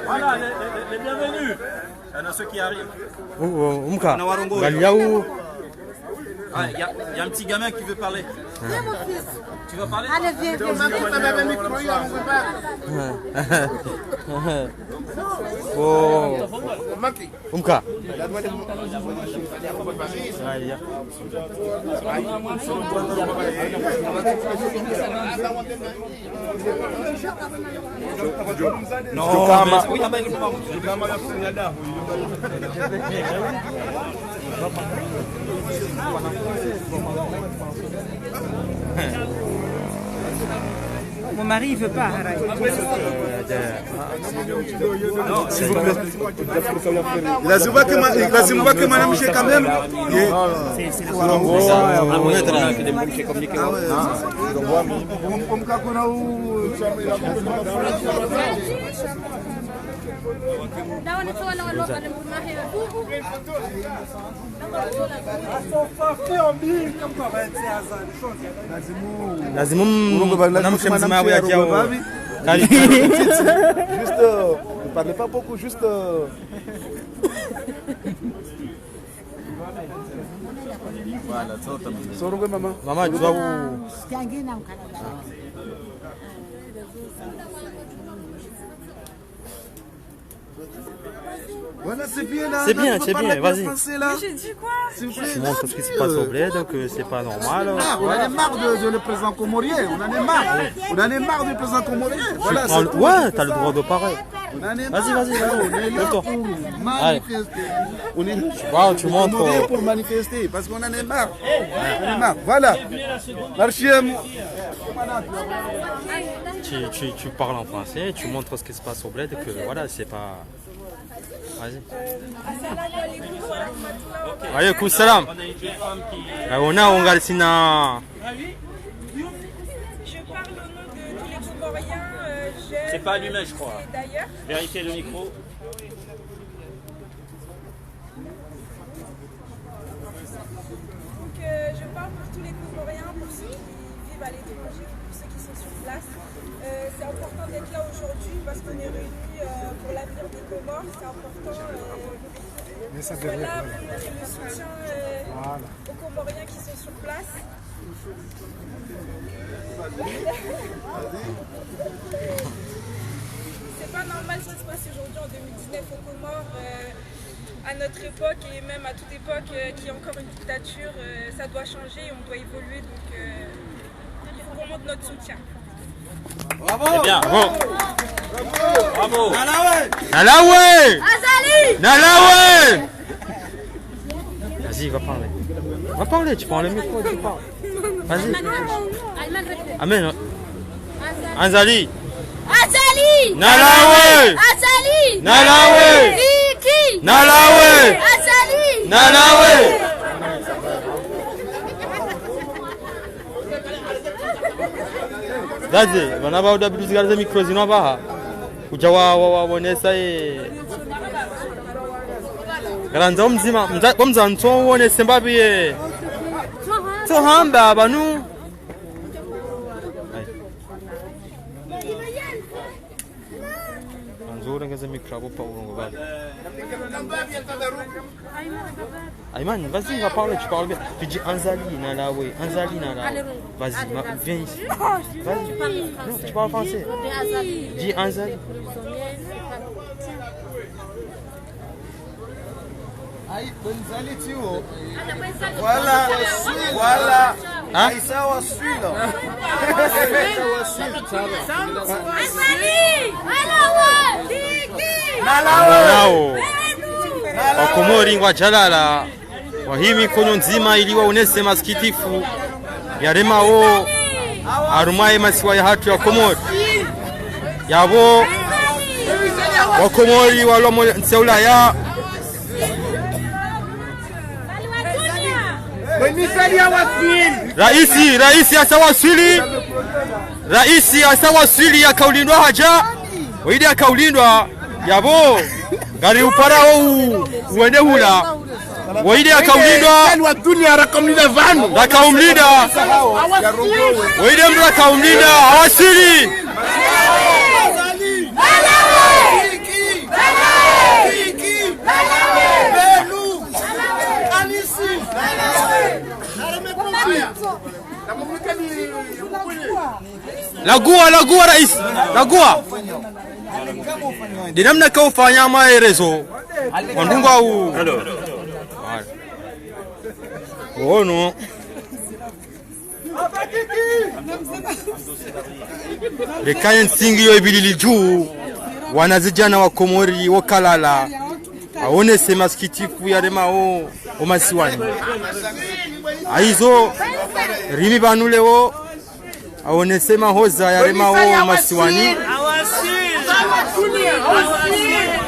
Voilà, les bienvenus. Il y en a ceux qui arrivent. Umka. Galiaou. Ah, il y a un petit gamin qui veut parler. Viens mon fils. Tu vas parler? Allez, viens, Oh. Umka. Non, Kama. oui, ah ben, il faut Mon mari, il veut pas. S'il vous plaît. Lazima wake mwanamke quand même. Lazima mnamshe mzima yao. Juste parlez pas beaucoup, juste... Voilà, Sorongo maman. Maman, tu vas où? Voilà, c'est bien là. C'est bien, vas-y. J'ai dit quoi? Tu montres ce qui se passe au bled, que c'est pas normal. Ah, on en est marre de le président comorien, on en est marre. On en est marre du président comorien. Voilà, Ouais, t'as le droit de parler. Vas-y. On est là pour manifester. On est là tu montres pour manifester, parce qu'on en est marre. On en est marre. Voilà. Marchiem. Tu parles en français, tu montres ce qui se passe au bled, que voilà, c'est pas... Vas-y. Alaykoum salam. On a Ongalsina. Je parle au nom de tous les Comoriens. C'est pas allumé, je crois. D'ailleurs. Vérifiez le micro. Donc, je parle pour tous les Comoriens, pour ceux qui vivent à l'étranger, pour ceux qui sont sur place. C'est important d'être là aujourd'hui parce qu'on est réunis pour l'avenir des Comores. C'est important qu'on soit là pour montrer le soutien aux Comoriens qui sont sur place. C'est pas normal ce qui se passe aujourd'hui en 2019 aux Comores. À notre époque et même à toute époque qui est encore une dictature, ça doit changer et on doit évoluer. Donc il faut qu'on montre notre soutien. Bravo! C'est bien, bravo! Bravo! Nalawe! Azali! Nalawe! Vas-y, va parler. Va parler, tu prends le micro, tu parles. Vas-y. Amen. Azali! Azali! Nalawe! Azali! Nalawe! Iki! Nalawe! Azali! Nalawe! Zaze, bana ba uda bidu zigara micro zino baha. Kuja wabonesa Garanza mzima, mza nto wone sembabiye. To hamba banu. Anzura ngaza micro abo pa urongo bali. Ayman, vas-y, va parler, tu parles bien. Tu dis Anzali, Nalawe, Anzali, Nalawe. Vas-y, viens ici. Vas-y. Non, tu parles français. Dis Anzali. Voilà, voilà. Hein? Sawa celui-là. Nalao. Wakomori ngwa jalala. Wahimi konyo nzima ili waonese masikitifu yarema wo arumaye masiwa ya hatu ya Komori. Yabo Wakomori walomo nseula ya Raisi asawasili ya kaulindwa haja Widi ya kaulindwa Yabo Gari upara uwende hula Widi ya kaulindwa Rakaumlinda Widi ya mra kaumlinda Awasili Lagua rais. Lagua. Dinamna ka ufanya maelezo. Wandungu au. Ono. Lekayen singi yo ibilili juu. Wanazijana wa Komori wakalala. Aone sema sikitifu ya rema o masiwani. Aizo rimi banule wo aonesema hoza ya rema wo masiwani.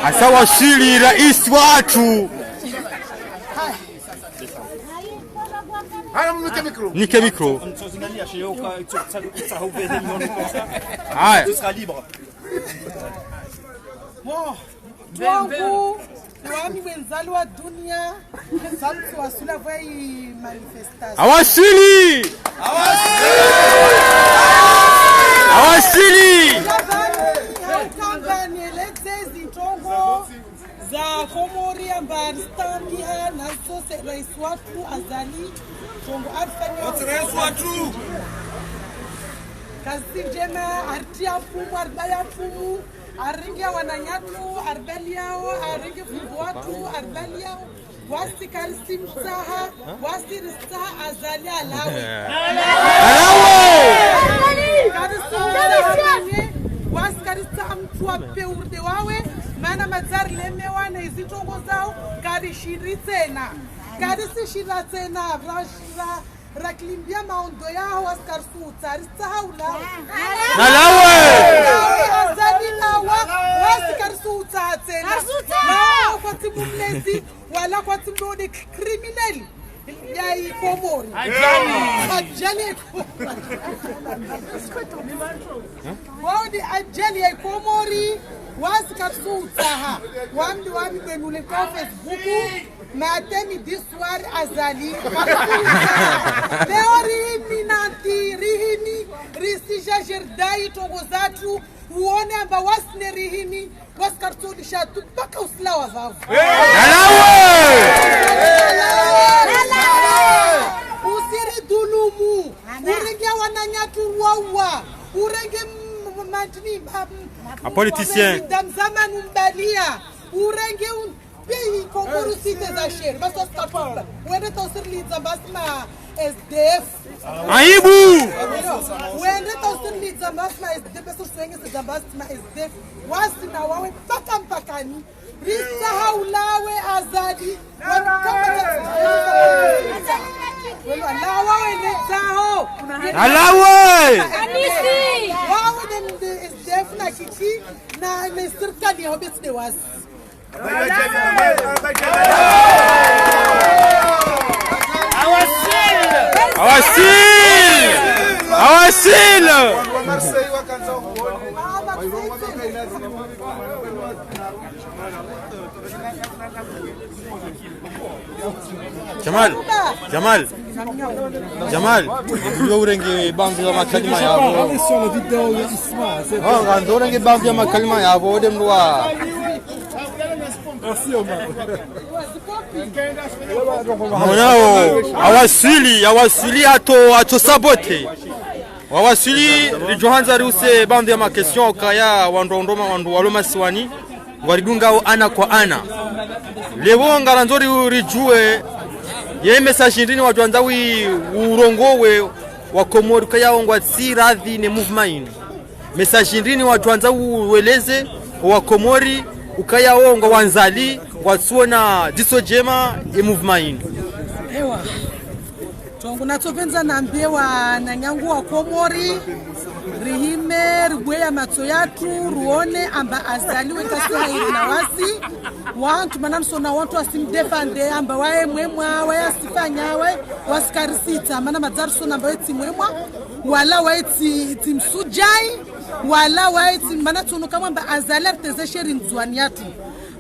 Asawasili rais watu. Nike micro. Haya. Wangu wami wenzali wa dunia wenzali tuwasula kwa hii manifestation. Awasili! Awasili! Kangani eleze zinto rais watu Azali Tongo Arfani rais watu kazi njema artia fumu arbaya fumu aringia wananyatu arbaliao aringia fumu watu arbaliao wasi kalsim saha wasi risaha Azali alawi waskarisa mtu ape urde wawe maana mazari lemewa na izitongo zao karishiri tena karisi shira tena raklimbia maondo yao waskarsuta risahaula azali lawa waskarsuta tena na kwa timu mlezi wala kwa timu de criminal ya Komori ajali wadi ajali ya Komori wasikatsuta wami kwenule kwa Facebook matemi diswar Azali teori minanti rihini risija jerdai tongo zatu uone amba wasne rihini wasikatsulisha tu mpaka uslawa vavu usiri dulumu urenge wananyatu wawa urenge majini politicien damzamanu mbalia urenge bei Komoro site za sher basi skapala wende tosirli zambasma SDF aibu wende tosirli zambasma SDF basi swenge zambasma SDF wasina wawe mpakani risa haulawe Azali alawe netaho alawe anisi wawe de SDF na kiki na serikali ya hobet de was Awasil Jamal ndio urenge bangi ya makalima yabo ndio urenge bangi ya makalima yabo demwa Mwanao awasili ato sabote wawasili lijohanza riuse bandi ya makestion kaya wandondoma wandu waloma siwani waridunga ana kwa ana lewo ngaranzori rijue ye message ndini watuanza urongowe wa Komori kaya ongwa si radhi ne movement message ndini watuanza ueleze wa Komori ukaya ongo wanzali wasuona diso jema e movement ewa tongo natsopenza nambie wa nanyangu wa Komori rihime rugweya matso yatu ruone amba Azali wekasi hairi na wasi wantu manamsona wantu asimdefande amba wae mwemwa wae asifanyawe wasikarisita mana madzaru sona amba weti mwemwa wala waeti timsujai wala waeti mana tsono kama amba Azali arteze sheri nzwani yatu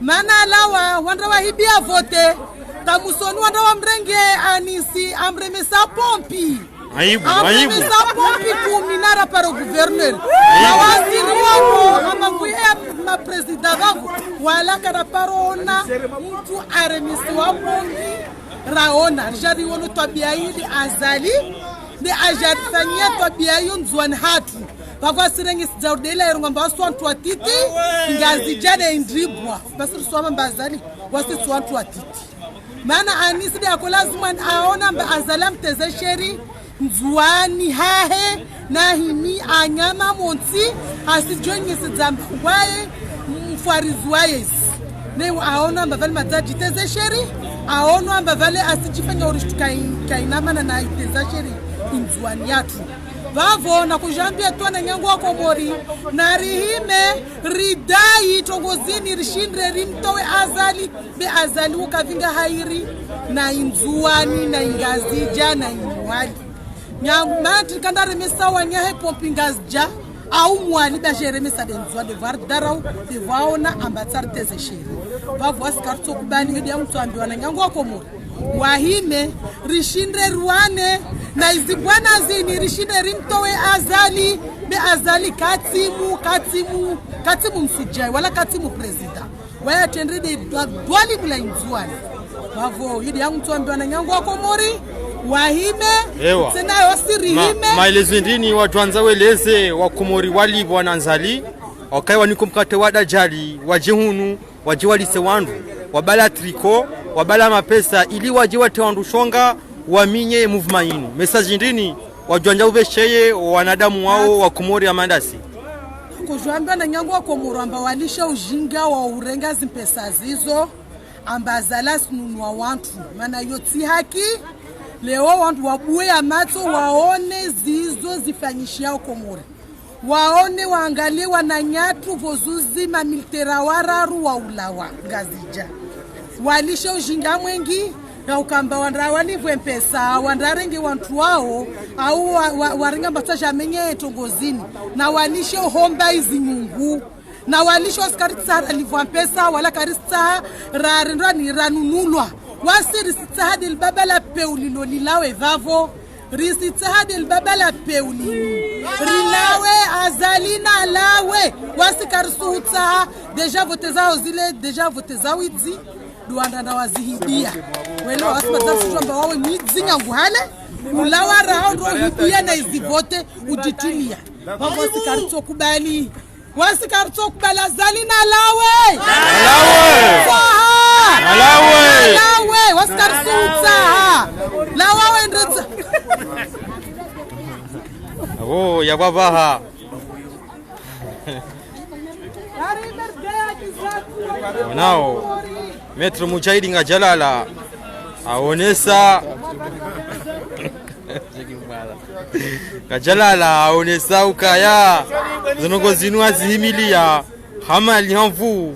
mana lawa wanda wahibia vote tamusoni wanda wamrenge anisi amremesa pompi aibu amremesa pompi kuminara para o gouverneur na waziri wako amavuye ma president wako wala kana parona mtu aremisi wa pompi raona jari wono tabia hili Azali ni ajarifanyia tabia hiyo nzwani hatu Pagwa sirengi sijaudela irungamba wasu wantu watiti ngazi jade indribwa basiru suwama mba Azali wasi su wantu watiti maana anisi de ako lazima aona mba Azali mteze sheri nzuani hahe na himi anyama monti asijonye sijamba wae mfarizu wae ne aona mba vali mataji teze sheri aona mba vali asijifanya urishtuka kainama na iteze sheri nzuani yatu vavo na kujambia tuana nyangu wa Komori na rihime ridai tongozini rishindre rimtowe Azali be Azali ukavinga hairi na inzuani na ingazija na inwali nyangu mati kandare mesawa nyahe pompingazja au mwali ba jeremesa denzwa de vardarau de vaona ambatsar teze shiri vavo askarto kubani hedi ya mtu ambiwa na nyangu wa Komori wahime rishindre ruane na izibwana zini rishinde rimtowe Azali be Azali katimu msujai wala katimu president waya tendre de dwali bula inzuani Bavo hidi yangu tuambiwa na nyangu wa Komori wahime Ewa. tena wasirihime maelezo ndini watuanza weleze wa Komori wali wananzali okay waniko mkate wada jali waje hunu waje walise wandu wabala triko wabala mapesa ili waje wate wandu shonga waminye movement yinu message ndini wajuanja uvesheye wanadamu wao wa Komori amandasi kujuambia na nyangu wa Komori amba walisha ujinga wa urenga zimpesa zizo amba zala sununua wantu mana yoti haki leo wantu wabuwe amato waone zizo zifanyishia Komori waone waangalie wananyatu vozuzi mamilitera wararu wa ulawa ngazija walisha ujinga mwengi na ukamba wandra walivwe mpesa wandarengi wantu wao au waringa mbataja menye tongozini na walisha homba izi nyungu na walisha wasikaritsa livwa mpesa wala karitsa rarindwa ni ranunulwa wasirisitsa hadi albabala peulilo lilawe vavo risitsa hadi albabala peulini rilawe azalina lawe wasikarisuhutsa deja votezao zile deja votezao idzi duanda na wazihidia wele wasipata sijomba wawe midzi nyangu hale ulawa raundo hidia na izivote ujitulia wako wasikarito kubali azalina lawe lawe wasikarisuhutsa lawawe ndretsa oh ya babaha nao Metro Mujahidi Ngajalala aonesa Ngajalala aonesa ukaya zinongo zinua zihimilia hama lihamvu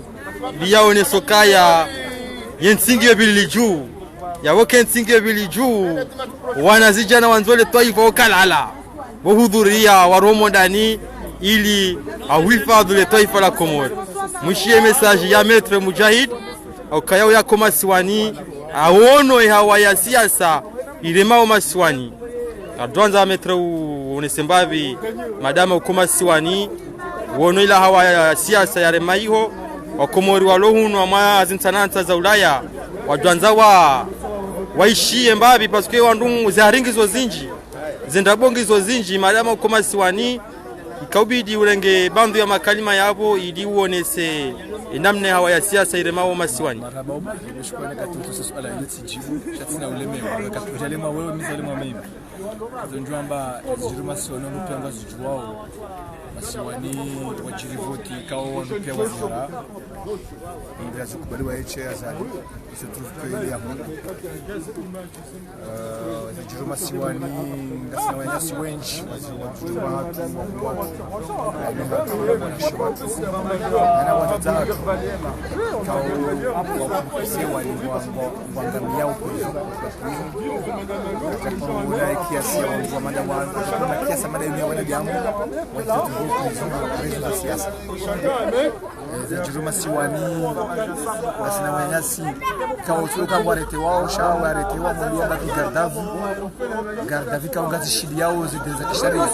liyaoneso kaya yensingi bili juu ya woke nsingi bili juu wanazijana wanzole taifa ukalala bohudhuria waromo ndani ili awifadhu le taifa la Komori mwishie message ya Metro Mujahidi okayao ya komasiwani awono hawa ya siasa ilemao masiwani adwanza Metro unesembavi madama ukomasiwani wono ila hawa ya siasa ya remaiho wakomori walohunu ama azintananta za Ulaya wadwanza waishie mbavi paske wandungu zaringizo zinji zendabongizo zinji madama ukomasiwani ikaubidi ulenge bandu ya makalima yabo ili uonese namne hawa ya siasa iremao masiwani marhaba nimeshukuru katutu swala hili sijibu shatina ulemewa katujalema wewe mizalema mimi zonjwa amba jiruma sono mpanga zijuwao masiwani wajirivoti kao wanupia wazira ndio zikubaliwa eche azali se trouve que il y a jiruma siwani ngasina wanyasi wengi waziruma hatu na watatu kao wakusewa ni wangamia uko kwa kiasi ya mada wangu kwa kiasi mada ya wanadamu wa siasa za jiruma siwani wasina wanyasi kao tuka warete wao shawa warete wao mliomba gardavi kao ngazi shidi yao zideza kisharia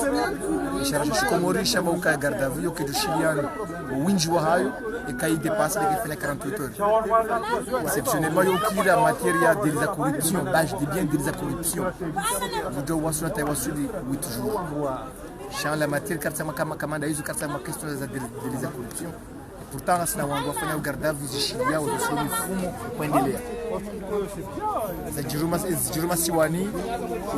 isharisha shikomorisha bauka gardavi yo kidushiliano winji wa hayo ikaide passa de kifanya 48 heures exceptionnellement yo kila matière de la corruption base de bien de la corruption vous devez voir sur la wasudi 8 jours champ la matière carte kama kamanda hizo carte ma question za de la corruption pourtant sina wangu wafanya ugardavi zishilia au zisio mifumo kuendelea za jiruma siwani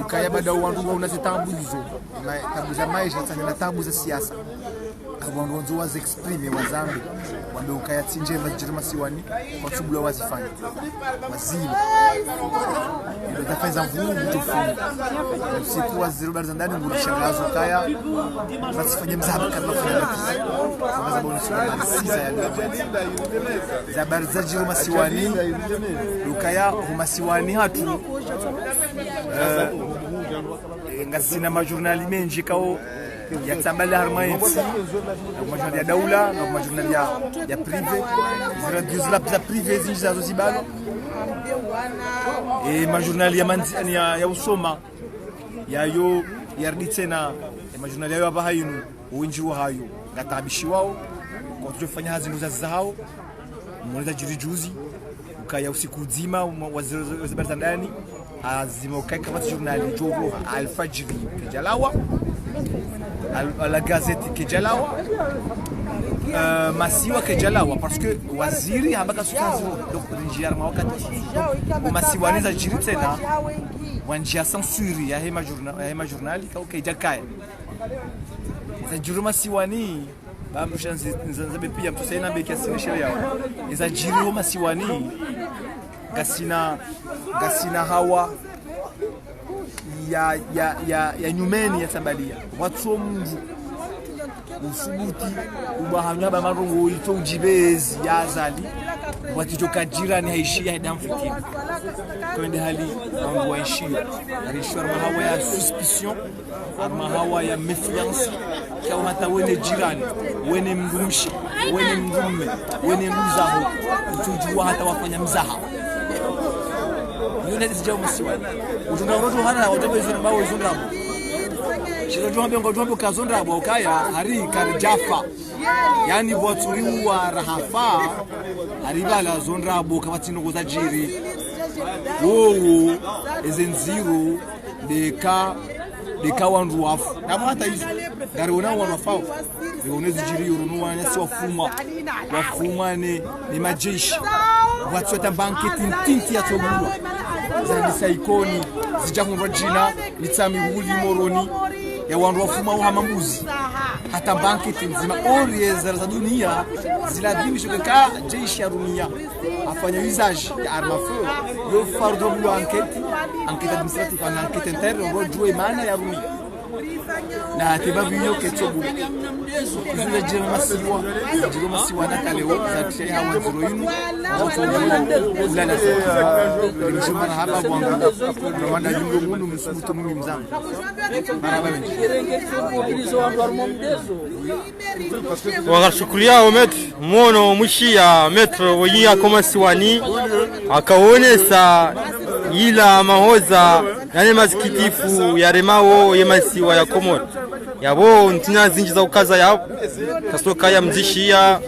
ukaya bada wangu unazitambu hizo na tabu za maisha na tabu za siasa abantu wanzo wazexprime wazambi wambe ukaya tsinje majiruma siwani kwa sababu wazifanya wazima ndio tafanya vurugu tufunga usiku wa 0 za ndani ngulishangazo kaya wasifanye mzaba kama kwa sababu unasema sisa ya za barza jiruma siwani ukaya huma siwani hatu ngasina majurnali menji kao ya tambali harmaiti majurnali ya daula na majurnali ya privé zira za privé zinjazo zibalo majurnali ya usoma yayo yarditena majurnali yayo hapa hayinu uwinji wa hayo ngatabishi wao kwa tujofanya hazi nguza zao mwanza jirijuzi ukaya usiku mzima waziri wa habari za ndani azima ukaya kama journal jogo Al-Fajri kijalawa la gazette kijalawa masiwa kijalawa parce que waziri habaka sukazi donc rinjia ma wakati masiwa neza jiri tena wanjia censure ya hema journal ka ukijakaya za jiri masiwani bamrusha nzanzabe pia mtu saina beki asina sheria za jiri ho masiwani gasina hawa ya nyumeni ya tambalia watu mungu usubuti ubahanya ba marongo ito ujibezi ya azali watu kajira ni haishia damfikia kwa ndio hali mambo yaishia alishwa mahawa ya suspicion mahawa ya méfiance kwa hata wene jirani wene mgumshi wene mgumme wene mzaho tujua hata wafanya mzaha yule sijao msiwana utundaroto hana wajobezo ambao uzundabu shiro jombe kazondabu ukaya hari karjafa yani boturiwa rahafa haribala zondabu kabatino kuzajiri wowo ezenziro deka wandu wafu nabo hata hizo ngariona wanafao leonezi jiri urunwa si wafuma ni majeshi watu wa banki tinti ya togulwa za saikoni zijakunwa jina nitsami huli moroni ya wandu wafuma uhamambuzi hata banki tinzima orie za dunia ziladhimisho kwa jeshi ya dunia afanya usage ya arma feu yo fardo blo enquête administrative en enquête interne rojue maana ya dunia na tibabiyo ketsobu zile jiro masiwa na kaleo za tia hawa nzoroinu za la nimeshimana hapa bwanga Rwanda jingo mundu msubuto mimi mzangu wakashukulia omet mwono mushia metro wonyia koma siwani akaonesa ila mahoza yani masikitifu ya remao yemasiwa ya Komoro yabo ntina zinji za ukaza yabo kasoka ya mzishia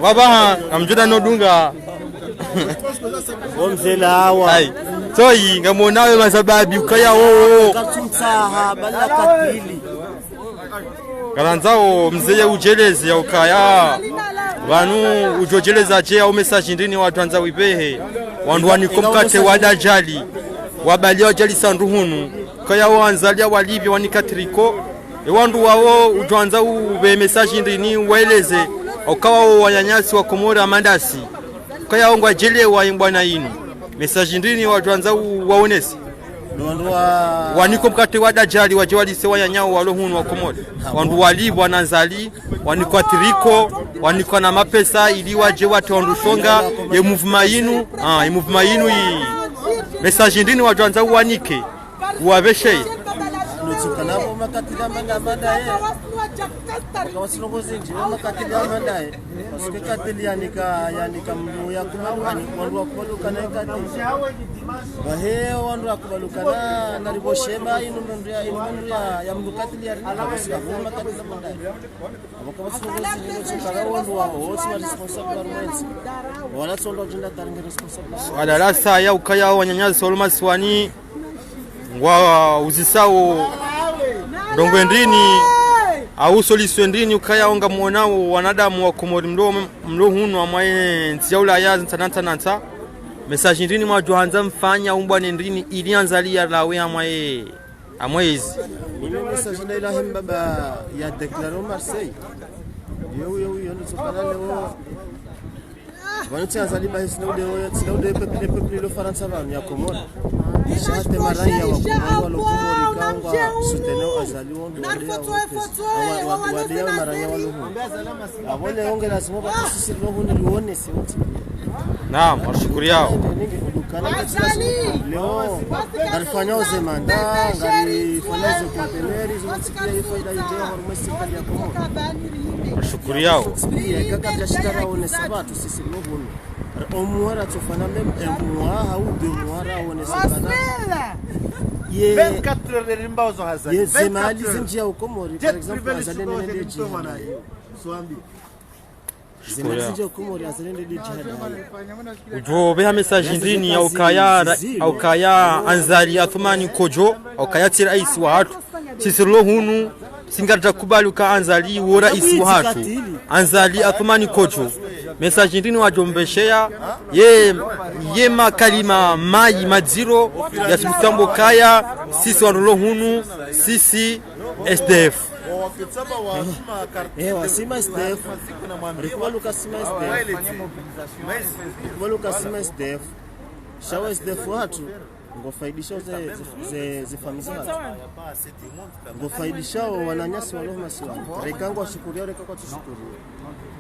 baba amjuda nodunga omzela hawa toyi ngamonawe masababi ukaya wo katumtsaha balakatili karanzao mzeye ujeleze ya ukaya vanu ujojeleza je au message ndini watu anza wibehe wandu wanikomkate wadajali wabali wajali sanduhunu kaya wanzalia walivyo wanikatriko wandu wao ujoanza ube message ndini waeleze ukawa wanyanyasi wa Komoro mandasi kaya ongwa jele wa bwana yinu message ndini watu anza waonesi waniko mkate wadajali waje walise wanyanyao walohunu wa Komoro wandu walivu wananzali wanikatriko waniko na mapesa ili waje watu wandushonga ye movement yinu message ndini watu anza wanike uwabeshe nutukanabo makatila manda kwa sinoko zinji makatila manda parce que katili yanika mdu ya kumalukani wandu wakubalukana katili wahe wandu wakubalukana nariboshema inu ya mdu katili ya makatila manda kwa sinoko zinji nutukana wandu wao si responsable wa mwenzi wala solo jinda taringe responsable wala rasa ya ukaya wanyanyazi soloma swani ngwa uzisao ndongwe ndini au soliswe ndini ukaya onga muonao wanadamu wa Komoro mlo hunu amaye ntiyaula ya ntananta message ndini mwajohanza mfanya umbwane ndini ilianzalia lawe amwezi mimi message na ilahi mbaba ya declaro Marseille yo nitsokana leo wanati azaliba hisnaude peuple le faransa banu ya Komoro shate maraya wa Komoro kangwa soutenir azali wondo wadia maraya wa luhu abone ongera simo kwa sisi roho nione siuti naam washukuri yao leo alifanya uzemanda ngalifanya zokonteneri zimesikia faida yao harumesi kali ya Komoro washukuri yao kaka jashitara one sabatu sisi roho omuara tofana même un mois ou 2 mois on est sakana 24 heures de rimbazo hazali zemali zinjia Komoro par exemple hazali nende jihana swambi Zinazije Komori azirende jihad. Ujo beha message ndini au kaya anzali Athmani Kojo au kaya tira isi wa hatu sisirlo hunu singata kubali ka anzali wora isi wa hatu anzali Athmani Kojo message ndini wajombeshea ye makalima mai madziro ya tutambo kaya sisi wanolo hunu sisi SDF wasima SDF rikuwa lukasima SDF shawa SDF watu ngofaidisha zifamizi watu ngofaidisha wananyasi waloho masiwani rekangu washukuria rekakwa tushukuria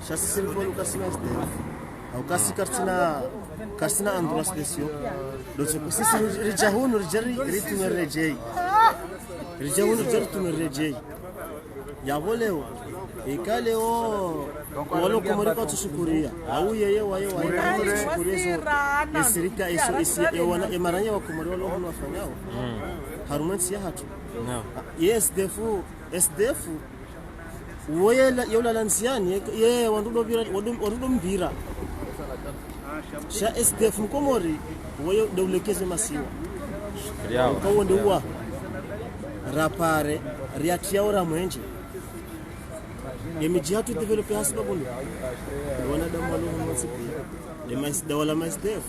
shasisi rikuwa lukasima SDF au kasi karsina andura spesio docho sisi rijahunu ritumerejei yavoleo ikaleo walo komorika tushukuria au yeye waye tushukuria esirika isi ewana emaranya wa komori walo hono wafanyao harumansi ya hatu yes SDF woye yola lansiani ye wandudo mbira sha SDF mkomori woye dawlekeze masiwa kwa wonde wa rapare riatiaora mwenje yemijihatu develop hasiba bulu wana damalo msipi lemas dawala masdef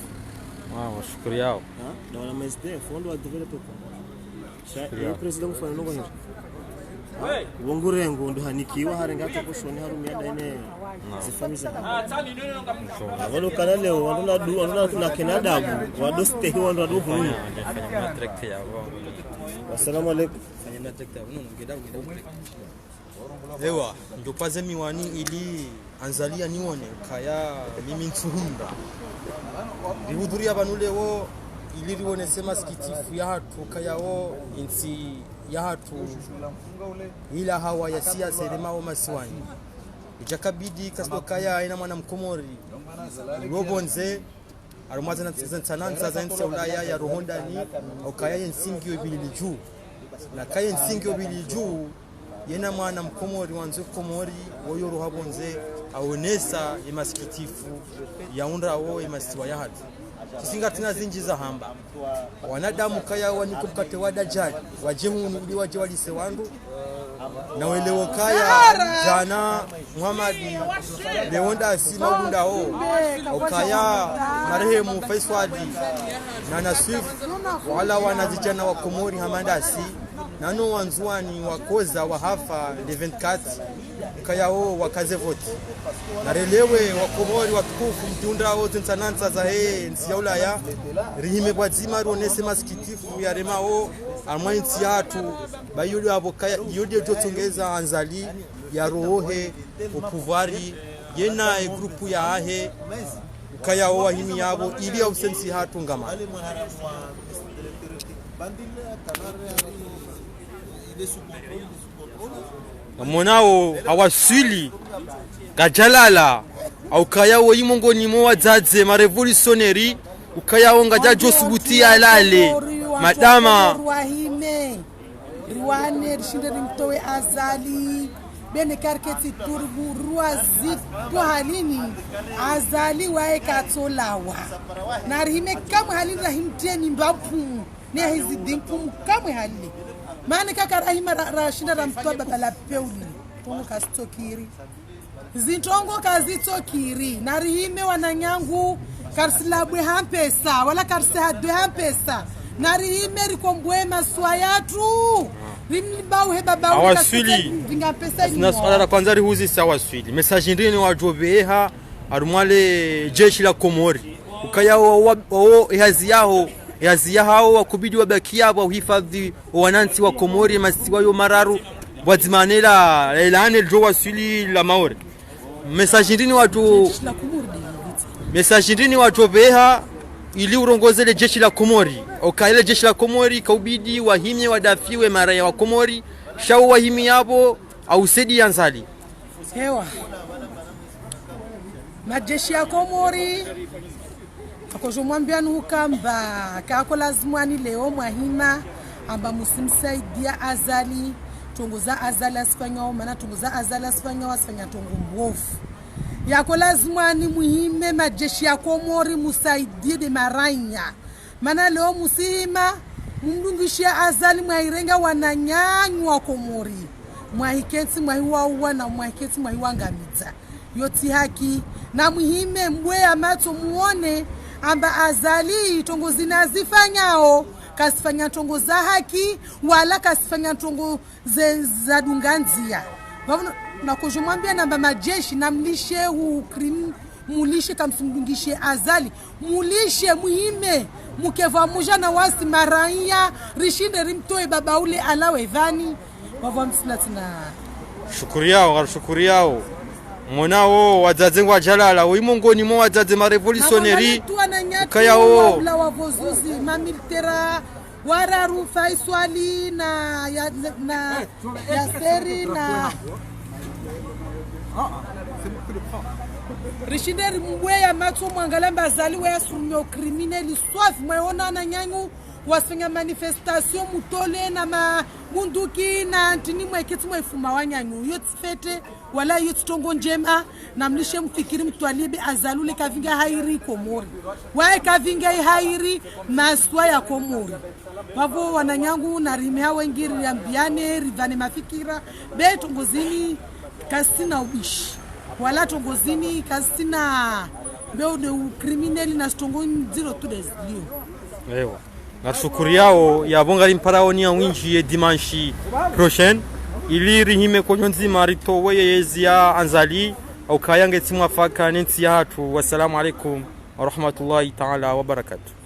shukuri yao dawala masdef wondo develop kwa sha president mfano ngo hiyo wongurengo ndo hanikiwa harenga tokoshoni harumia daine zifamiza walo kana leo wando na Canada wado stay wando adu hunu assalamu alaykum ewa ndo paze miwani ili anzalia nione kaya mimi nsuhunda rihudhuria banulewo ili rione sema skitifu ya hatu kaya wo insi ya hatu ila hawa ya siasa ilemao masiwani ijakabidi kasdo kaya ina mwana mkomori robonze arumaza na tsananza za nsi ulaya ya rohondani au kaya yensingi obili juu na kaya yensingi obili juu yena mwana mkomori wanzo komori woyoro habonze aonesa emaskitifu yaunda wo emasiwa ya hatu kisinga tuna zinji za hamba wanadamu kaya waniko mkate wada jali wajehunu ili waje walise wandu na welewo kaya jana Muhammadi leonda asina ugunda ho okaya marehemu Faiswadi na Nasif wala wanazijana wa Komori hamandasi nano wanzuani wakoza wahafa le 24 kaya ho wakaze vote na relewe wa Komori watukufu mtunda wote nsananza za nsi ya ulaya rihime kwa zima ronese maskitifu ya remao amwainsi yatu bayuli abokaya yode totongeza anzali ya rohe upuvari yena grupu ya ahe kaya wa himi yabo ili ausensi hatu ngama monao awasili gajalala au kaya wo imongoni mo wadzadze ma revolutionary ukaya wonga jajo subuti alale madama ruane rishinde mtowe azali bene karketi turbu ruazit to halini azali wae katsolawa na rihime kama halini rahimteni mbapu ne hizi dimpu kama halini maana kaka rahima rashinda mtoba kala peuli tungu kastokiri zintongo kazitokiri na rihime wananyangu karsilabwe hampesa wala karsihadwe hampesa na rihime rikombwe maswa yatu rimibauhe babau awaswili nasala kwanza rihuzi sawaswili message ndini wajobeha arumale jeshi la Komori ukaya wao yazi yao wakubidi wabaki yabo uhifadhi wananchi wa Komori masiwa yo mararu wazimanela elane jo waswili la maori message ndini wajobeha ili urongozele jeshi la Komori okaile jeshi la Komori kaubidi wahimye wadafiwe mara ya wa Komori shau wahimi yabo au sedi yanzali hewa majeshi ya Komori akojomwambia nuhukamba kako lazimwani leo mwahima amba musimsaidia azali tunguza azali asifanyao maana tunguza azali asifanyao asifanya tungu mbovu yako lazima ni muhime majeshi ya Komori musaidie de maranya mana leo musima mundungishia Azali mwairenga wananyanywa Komori mwahiketi mwahiwa na mwahiketi mwahiwangamiza yoti haki na muhime mbwe amato muone amba Azali tongo zinazifanyao kasifanya tongo za haki wala kasifanya tongo za dunganzia na kujumwambia namba majeshi na mlishe ukrim mulishe kamsundungishe Azali mulishe muhime mukeva muja na wasi maranya rishinde rimtoe baba ule alawe dhani wavwa msilatina shukuri yao monao wazazi wa jalala uimongoni mo wazazi ma revolutionary kayao la wavozuzi mamilitera wararu faiswali na yaseri na Rishinderi mbweya mato mwangalamba Azali weya surumio krimineli swafi mweona na nyanyu wasfanya manifestation mutole na munduki na antini mweketi mwefuma wanyanyu yoti fete wala yoti tongo njema na mlishe mfikiri mtualibe Azali ule kavinga hairi Komori wae kavinga hairi maswa ya Komori wavo wananyangu na rimea wengiri ya mbiane rivane mafikira be tongozini kasina ubishi wala tongozini kasina mbeo de criminel na stongo nziro tu des lieux. Ewa. Na shukuri yao ya bongali mparaoni ya winji ye dimanche prochaine ili rihime konyonzi marito weye yezia Azali au kayange timwa faka nenti ya hatu. Wassalamu alaikum wa rahmatullahi ta'ala wa barakatuh.